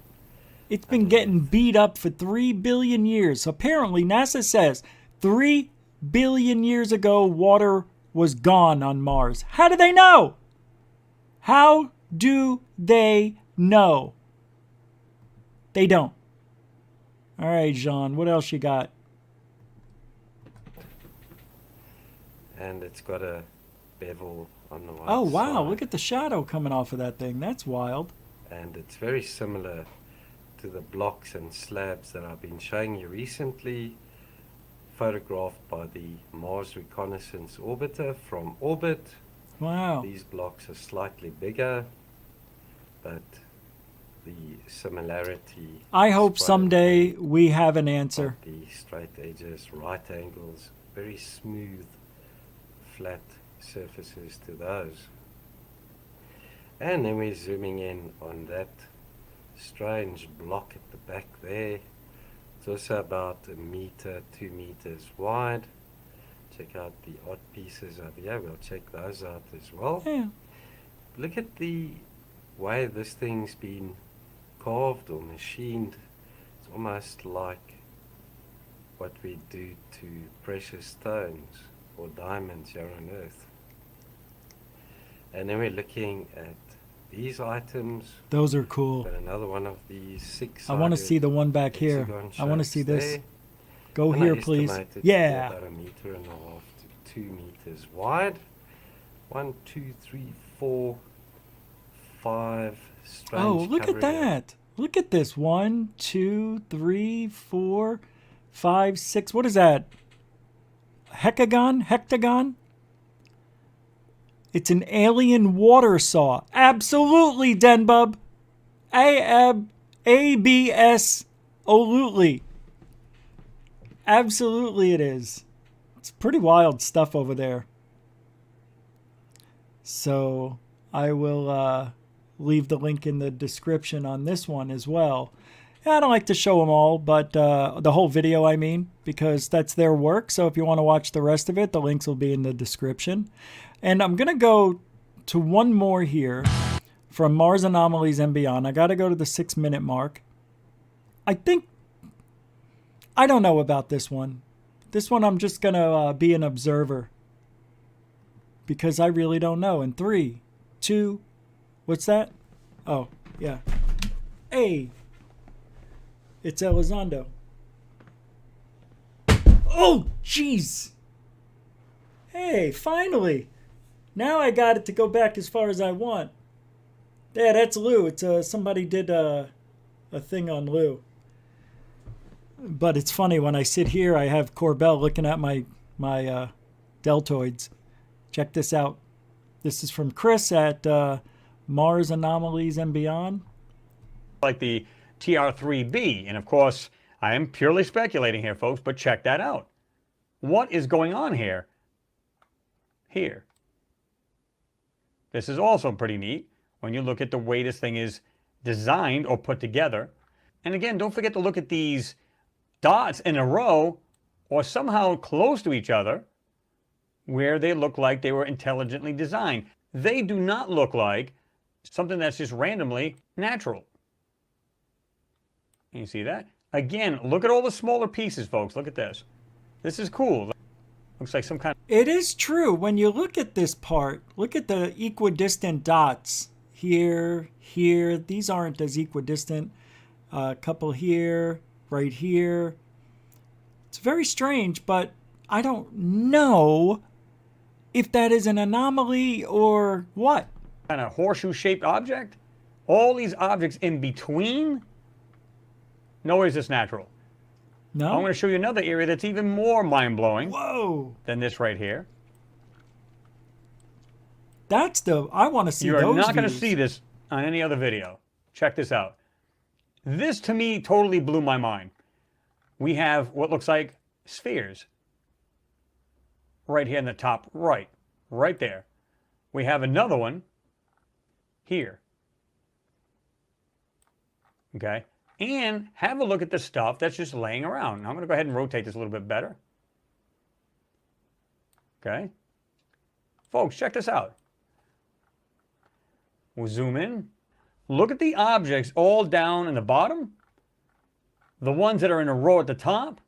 it's been getting beat up for 3 billion years. Apparently, NASA says 3 billion years ago, water was gone on Mars. How do they know? How do they know? They don't. All right, Jean, what else you got? And it's got a bevel on the right Oh, wow, side. look at the shadow coming off of that thing. That's wild. And it's very similar to the blocks and slabs that I've been showing you recently, photographed by the Mars Reconnaissance Orbiter from orbit. Wow. These blocks are slightly bigger, but the similarity. I hope someday we have an answer. The straight edges, right angles, very smooth, flat surfaces to those. And then we're zooming in on that strange block at the back there. It's also about a meter, 2 meters wide. Check out the odd pieces over here. We'll check those out as well. Yeah. Look at the way this thing's been carved or machined. It's almost like what we do to precious stones or diamonds here on Earth. And then we're looking at these items. Those are cool. Got another one of these 6. I want to see the one back here. I want to see this. Go here, please. Yeah. About a meter and a half to 2 meters wide. 1, 2, 3, 4, 5 strange. Oh, look at that. Look at this. 1, 2, 3, 4, 5, 6. What is that? Hectagon? It's an alien water saw. Absolutely, Denbub. ABS-olutely. Absolutely it is. It's pretty wild stuff over there. So I will leave the link in the description on this one as well. I don't like to show them all, but the whole video, I mean, because that's their work. So if you want to watch the rest of it, the links will be in the description. And I'm going to go to one more here from Mars Anomalies and Beyond. I got to go to the 6-minute mark. I don't know about this one. This one I'm just going to be an observer because I really don't know. In 3, 2, what's that? Oh, yeah. Hey, it's Elizondo. Oh, jeez. Hey, finally. Now I got it to go back as far as I want. Yeah, that's Lou. It's somebody did a thing on Lou. But it's funny, when I sit here, I have Corbell looking at my deltoids. Check this out. This is from Chris at Mars Anomalies and Beyond. Like the TR3B, and of course, I am purely speculating here, folks, but check that out. What is going on here? Here. This is also pretty neat when you look at the way this thing is designed or put together. And again, don't forget to look at these dots in a row or somehow close to each other where they look like they were intelligently designed. They do not look like something that's just randomly natural. You see that? Again, look at all the smaller pieces, folks. Look at this. This is cool. Looks like some kind of... It is true. When you look at this part, look at the equidistant dots. Here, here. These aren't as equidistant. A couple here, right here. It's very strange, but I don't know if that is an anomaly or what. Kind of horseshoe-shaped object. All these objects in between. No way is this natural. No. I'm going to show you another area that's even more mind-blowing. Whoa. Than this right here. That's the... I want to see those You're not going to views. see this on any other video. Check this out. This, to me, totally blew my mind. We have what looks like spheres. Right here in the top right. Right there. We have another one here. Okay? And have a look at the stuff that's just laying around. Now, I'm going to go ahead and rotate this a little bit better. Okay? Folks, check this out. We'll zoom in. Look at the objects all down in the bottom. The ones that are in a row at the top.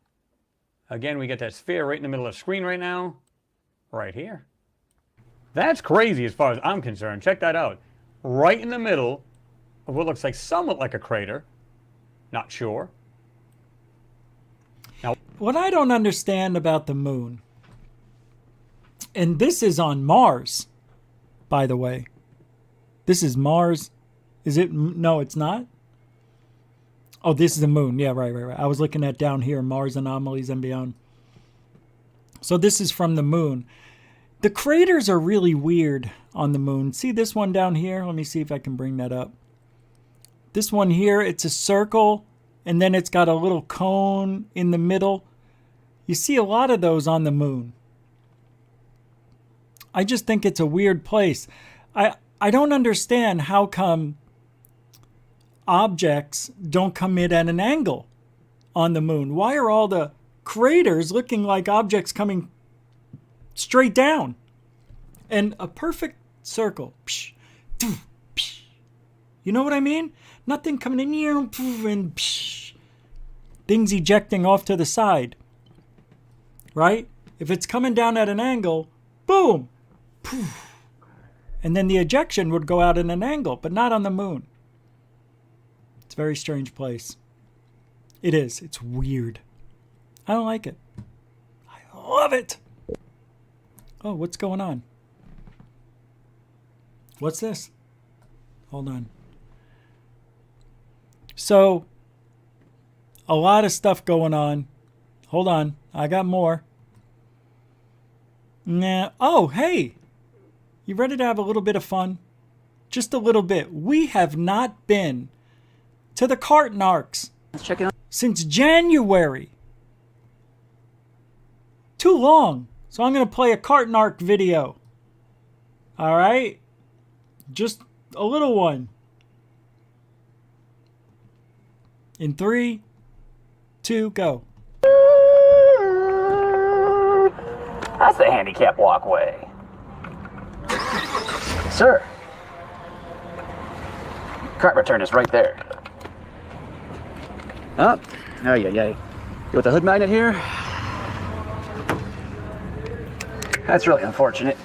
Again, we get that sphere right in the middle of the screen right now. Right here. That's crazy as far as I'm concerned. Check that out. Right in the middle of what looks like somewhat like a crater. Not sure. Now, what I don't understand about the moon, and this is on Mars, by the way. This is Mars. Is it? No, it's not. Oh, this is the moon. Yeah, right. I was looking at down here, Mars Anomalies and Beyond. So this is from the moon. The craters are really weird on the moon. See this one down here? Let me see if I can bring that up. This one here, it's a circle, and then it's got a little cone in the middle. You see a lot of those on the moon. I just think it's a weird place. I don't understand how come objects don't come in at an angle on the moon. Why are all the craters looking like objects coming straight down? And a perfect circle. Psh, doo, psh. You know what I mean? Nothing coming in here and psh, things ejecting off to the side. Right? If it's coming down at an angle, boom, poof. And then the ejection would go out at an angle, but not on the moon. It's a very strange place. It is. It's weird. I don't like it. I love it. Oh, what's going on? What's this? Hold on. So, a lot of stuff going on. Hold on. I got more. Nah. Oh, hey. You ready to have a little bit of fun? Just a little bit. We have not been to the Cartnarks since January. Too long. So I'm going to play a Cartnark video. All right? Just a little one. In 3, 2, go. That's the handicap walkway. Sir. Cart return is right there. Oh, yeah. You with the hood magnet here? That's really unfortunate.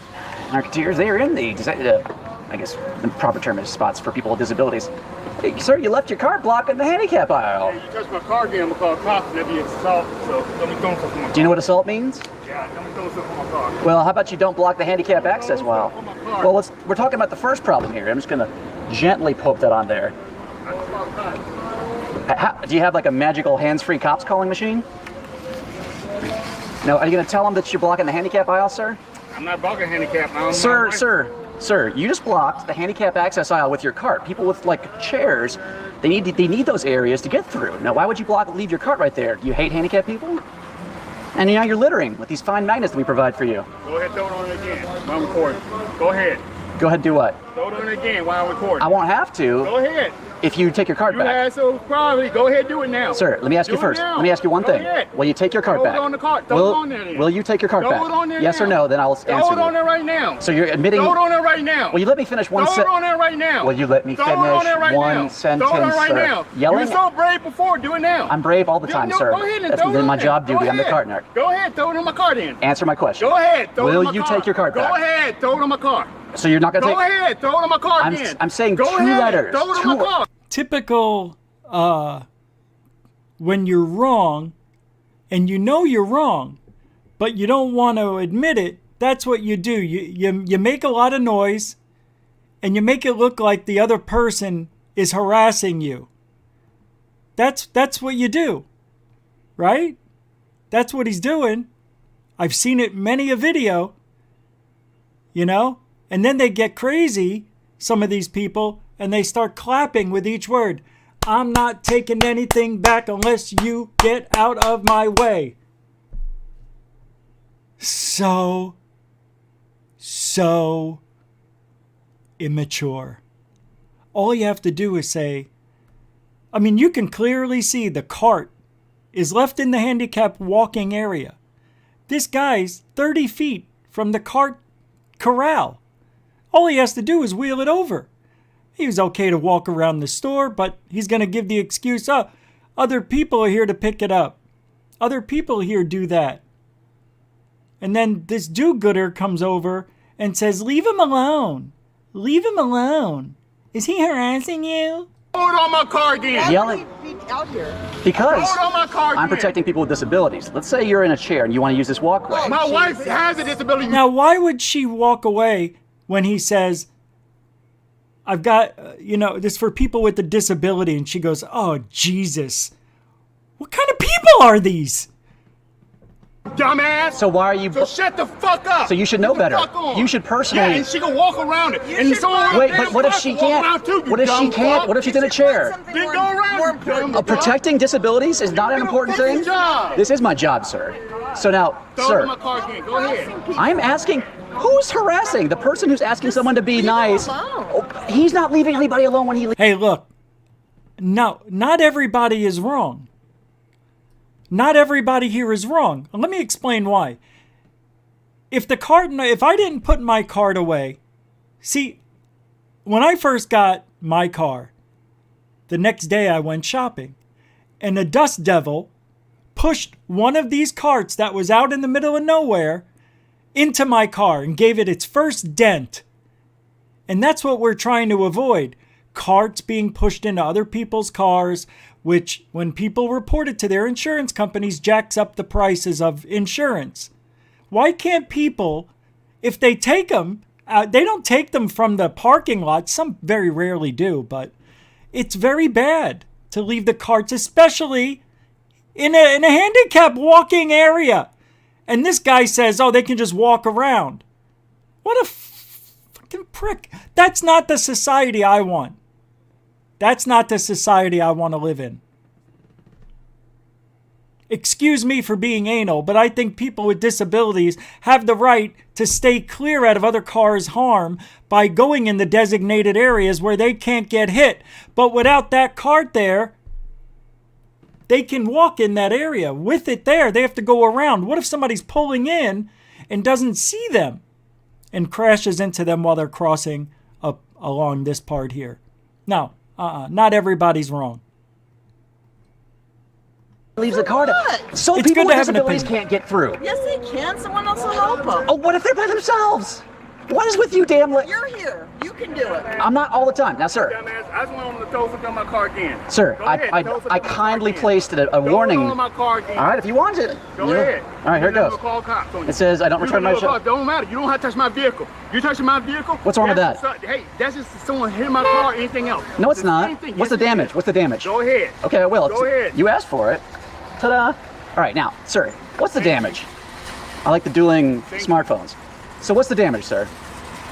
Marketeers, they are in the, I guess the proper term is spots for people with disabilities. Hey, sir, you left your cart blocking the handicap aisle. Hey, you touched my car again, I'm gonna call cops and that'd be assault, so let me throw something on my car. Do you know what assault means? Yeah, let me throw something on my car. Well, how about you don't block the handicap access well? Well, we're talking about the first problem here. I'm just gonna gently poke that on there. Do you have like a magical hands-free cops calling machine? Now, are you gonna tell them that you're blocking the handicap aisle, sir? I'm not blocking handicap now. Sir, you just blocked the handicap access aisle with your cart. People with like chairs, they need those areas to get through. Now, why would you leave your cart right there? Do you hate handicapped people? And now you're littering with these fine magnets that we provide for you. Go ahead, throw it on it again. I'm recording. Go ahead. Go ahead and do what? Throw it on again while I'm recording. I won't have to. Go ahead. If you take your card You back. had so probably. Go ahead, do it now. Sir, let me ask you Do it first. now. Let me ask you one Go thing. ahead. Will you take your card Throw back? it on the card. Throw it on there then. Will you take your card Throw back? it on there Yes or now. no? Then I'll answer Throw it on you. there right now. So you're admitting. Throw it on there right now. Will you let me finish one Throw it sentence? on there right now. Will you let me Throw it on there finish right one now. sentence, Throw it on right sir? now. Yelling? You were so brave before. Do it now. I'm brave all the time, No, sir. Go ahead and That's throw it on my there. job duty. Go I'm the ahead. card narc. Go ahead. Throw it on my card in. Answer my question. Go ahead. Throw it Will on my you card. take your card Go back? ahead. Throw it on my card. So you're not going to take... Go ahead. Throw it on my card again. I'm saying Go two ahead. letters. Throw it on my card. Typical, when you're wrong, and you know you're wrong, but you don't want to admit it, that's what you do. You make a lot of noise, and you make it look like the other person is harassing you. That's what you do, right? That's what he's doing. I've seen it many a video, you know? And then they get crazy, some of these people, and they start clapping with each word. I'm not taking anything back unless you get out of my way. So immature. All you have to do is say, I mean, you can clearly see the cart is left in the handicapped walking area. This guy's 30 feet from the cart corral. All he has to do is wheel it over. He was okay to walk around the store, but he's going to give the excuse, oh, other people are here to pick it up. Other people here do that. And then this do-gooder comes over and says, leave him alone. Leave him alone. Is he harassing you? Throw it on my car again. Yelling. Out here. Because Throw it on my car I'm again. protecting people with disabilities. Let's say you're in a chair and you want to use this walkway. My wife has a disability. Now, why would she walk away when he says, I've got, this for people with a disability, and she goes, oh, Jesus. What kind of people are these? Dumbass. So why are you... So shut the fuck up. So you should know better. You should personally... Yeah, and she can walk around it. And someone Wait, but what if she can't? What if she can't? What if she's in a chair? Then go around. Protecting disabilities is not an important thing? This is my job, sir. So now, sir, my car again. Go ahead. I'm asking, who's harassing? The person who's asking someone to be nice. Oh, he's not leaving anybody alone when he leaves. Hey, look. No, not everybody is wrong. Not everybody here is wrong. Let me explain why. If I didn't put my card away, see, when I first got my car, the next day I went shopping, and a dust devil pushed one of these carts that was out in the middle of nowhere into my car and gave it its first dent. And that's what we're trying to avoid. Carts being pushed into other people's cars, which, when people report it to their insurance companies, jacks up the prices of insurance. Why can't people, if they take them, they don't take them from the parking lot. Some very rarely do, but it's very bad to leave the carts, especially in a handicapped walking area. And this guy says, oh, they can just walk around. What a fucking prick. That's not the society I want. That's not the society I want to live in. Excuse me for being anal, but I think people with disabilities have the right to stay clear out of other cars' harm by going in the designated areas where they can't get hit. But without that cart there, they can walk in that area. With it there, they have to go around. What if somebody's pulling in and doesn't see them and crashes into them while they're crossing up along this part here? No. Not everybody's wrong. Leaves the card. So It's people good with to have an disabilities opinion. can't get through. Yes, they can. Someone else will help them. Oh, what if they're by themselves? What is with you, damn You're here. You can do it. I'm not all the time. Now, sir. Dumbass, I just want them to throw something on my car again. Sir, Go ahead, throw something I on my kindly car again. placed a Throw warning. it on my car again. All right, if you want it. Go ahead. All right, here it goes. Call cops on you. It says, I don't return my It don't matter. You don't have to touch my vehicle. You touching my vehicle? What's wrong with that's that? Hey, that's just someone hitting my car or anything else. No, it's the not. same thing. What's the Yes, it damage? is. What's the damage? Go ahead. Okay, I will. Go ahead. You asked for it. Ta-da. All right, now, sir, what's the damage? I like the dueling smartphones. So what's the damage, sir?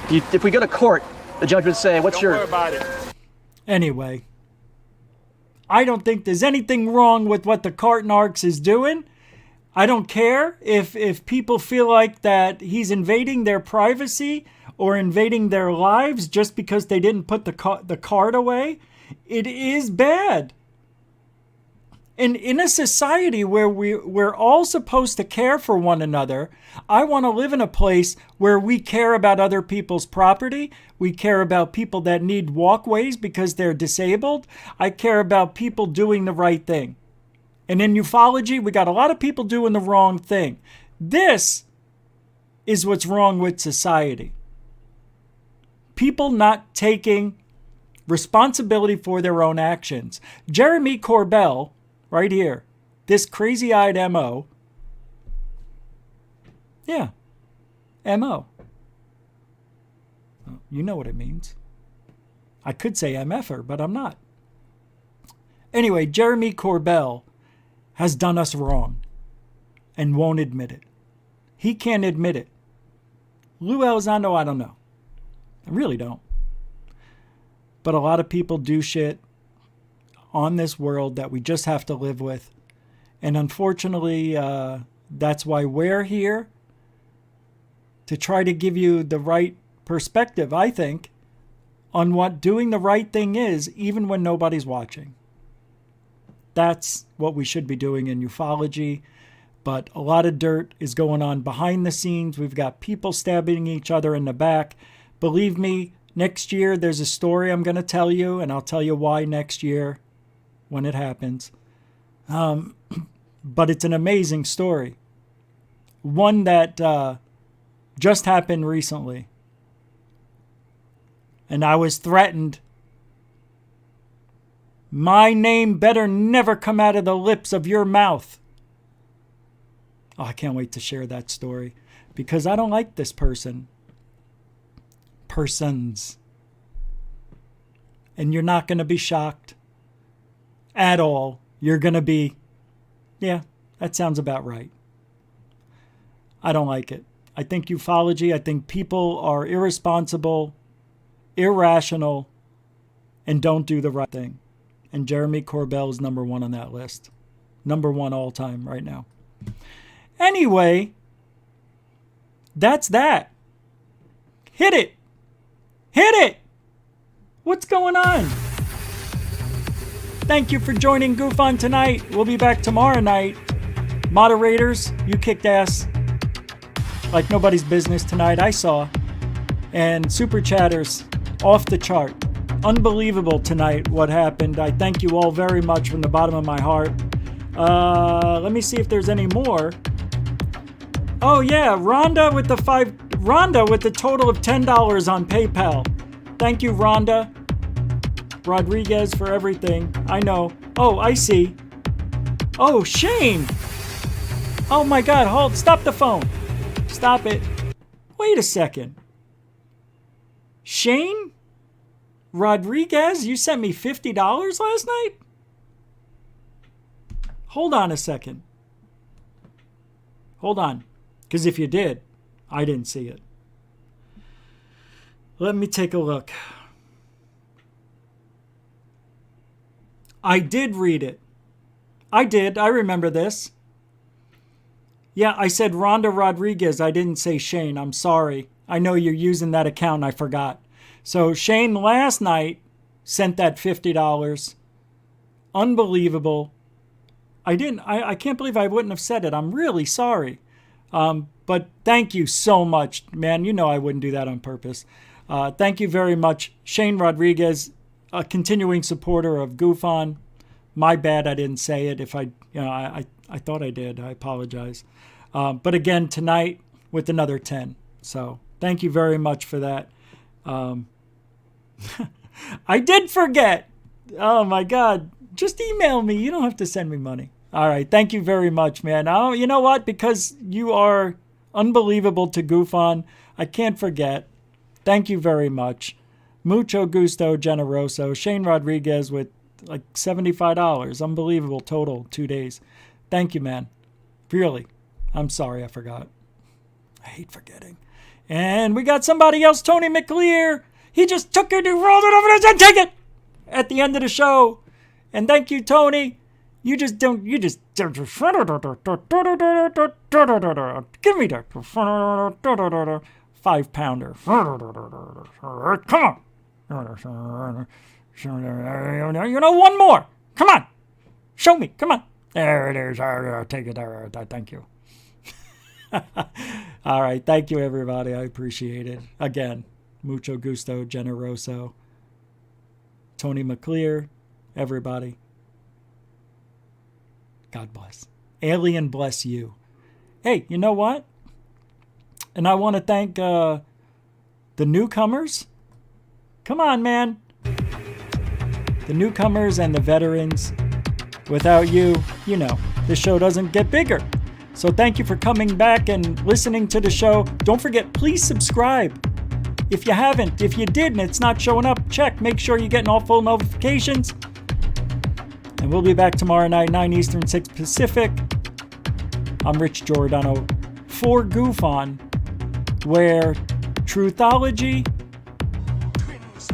If we go to court, the judge would say, what's Don't worry about it. Anyway, I don't think there's anything wrong with what the cart narcs is doing. I don't care if people feel like that he's invading their privacy or invading their lives just because they didn't put the card away, it is bad. And in a society where we're all supposed to care for one another, I want to live in a place where we care about other people's property. We care about people that need walkways because they're disabled. I care about people doing the right thing. And in ufology, we got a lot of people doing the wrong thing. This is what's wrong with society. People not taking responsibility for their own actions. Jeremy Corbell, right here, this crazy-eyed MO. Yeah, MO. You know what it means. I could say MFer, but I'm not. Anyway, Jeremy Corbell has done us wrong and won't admit it. He can't admit it. Lou Elizondo, I don't know. I really don't. But a lot of people do shit on this world that we just have to live with. And unfortunately, that's why we're here, to try to give you the right perspective, I think, on what doing the right thing is, even when nobody's watching. That's what we should be doing in ufology. But a lot of dirt is going on behind the scenes. We've got people stabbing each other in the back. Believe me, next year there's a story I'm going to tell you, and I'll tell you why next year when it happens. But it's an amazing story. One that just happened recently. And I was threatened. My name better never come out of the lips of your mouth. Oh, I can't wait to share that story because I don't like this person. Persons. And you're not going to be shocked at all. You're going to be, yeah, that sounds about right. I don't like it. I think ufology, I think people are irresponsible, irrational, and don't do the right thing. And Jeremy Corbell is number one on that list. Number one all time right now. Anyway, that's that. Hit it. Hit it. What's going on? Thank you for joining GUFON tonight. We'll be back tomorrow night. Moderators, you kicked ass like nobody's business tonight, I saw. And super chatters, off the chart. Unbelievable tonight what happened. I thank you all very much from the bottom of my heart. Let me see if there's any more. Oh yeah, Rhonda with the total of $10 on PayPal. Thank you, Rhonda Rodriguez, for everything. I know. Oh, I see. Oh, Shane. Oh my God, hold, stop the phone. Stop it. Wait a second. Shane Rodriguez, you sent me $50 last night? Hold on a second. Hold on. Because if you did, I didn't see it. Let me take a look. I did read it. I did. I remember this. Yeah, I said Rhonda Rodriguez. I didn't say Shane. I'm sorry. I know you're using that account. I forgot. So Shane last night sent that $50. Unbelievable. I can't believe I wouldn't have said it. I'm really sorry. But thank you so much, man. You know I wouldn't do that on purpose. Thank you very much, Shane Rodriguez, a continuing supporter of GUFON. My bad, I didn't say it. If I thought I did. I apologize. But again, tonight with another 10. So thank you very much for that. I did forget. Oh my God. Just email me. You don't have to send me money. All right. Thank you very much, man. Oh, you know what? Because you are unbelievable to GUFON, I can't forget. Thank you very much. Mucho gusto, generoso. Shane Rodriguez with like $75. Unbelievable total, 2 days. Thank you, man. Really. I'm sorry I forgot. I hate forgetting. And we got somebody else, Tony McLear. He just took it and rolled it over and said, take it at the end of the show. And thank you, Tony. You just give me that. 5-pounder. Come on. You know, one more. Come on. Show me. Come on. There it is. Take it there. Thank you. All right. Thank you, everybody. I appreciate it. Again, mucho gusto, generoso. Tony McClear, everybody. God bless. Alien bless you. Hey, you know what? And I want to thank the newcomers. Come on, man. The newcomers and the veterans. Without you, you know, the show doesn't get bigger. So thank you for coming back and listening to the show. Don't forget, please subscribe. If you haven't, if you did and it's not showing up, check. Make sure you're getting all full notifications. And we'll be back tomorrow night, 9 Eastern, 6 Pacific. I'm Rich Giordano for GUFON, where truthology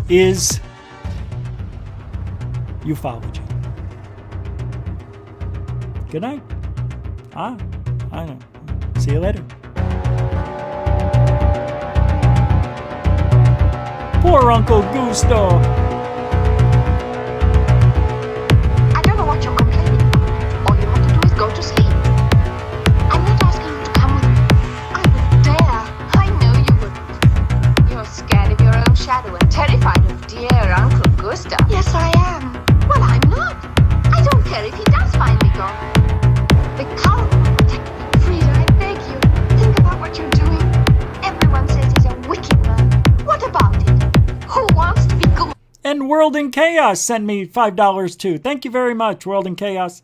is ufology. Good night. I know. See you later. Poor Uncle Gusto. I don't know what you're complaining about. All you have to do is go to sleep. I'm not asking you to come with me. I would dare. I know you wouldn't. You're scared of your own shadow and terrified of dear Uncle Gusto. Yes, I am. Well, I'm not. I don't care if he does finally go. The cult will protect me. Frida, I beg you. Think about what you're doing. Everyone says he's a wicked man. What about it? Who wants to be good? And World in Chaos sent me $5 too. Thank you very much, World in Chaos.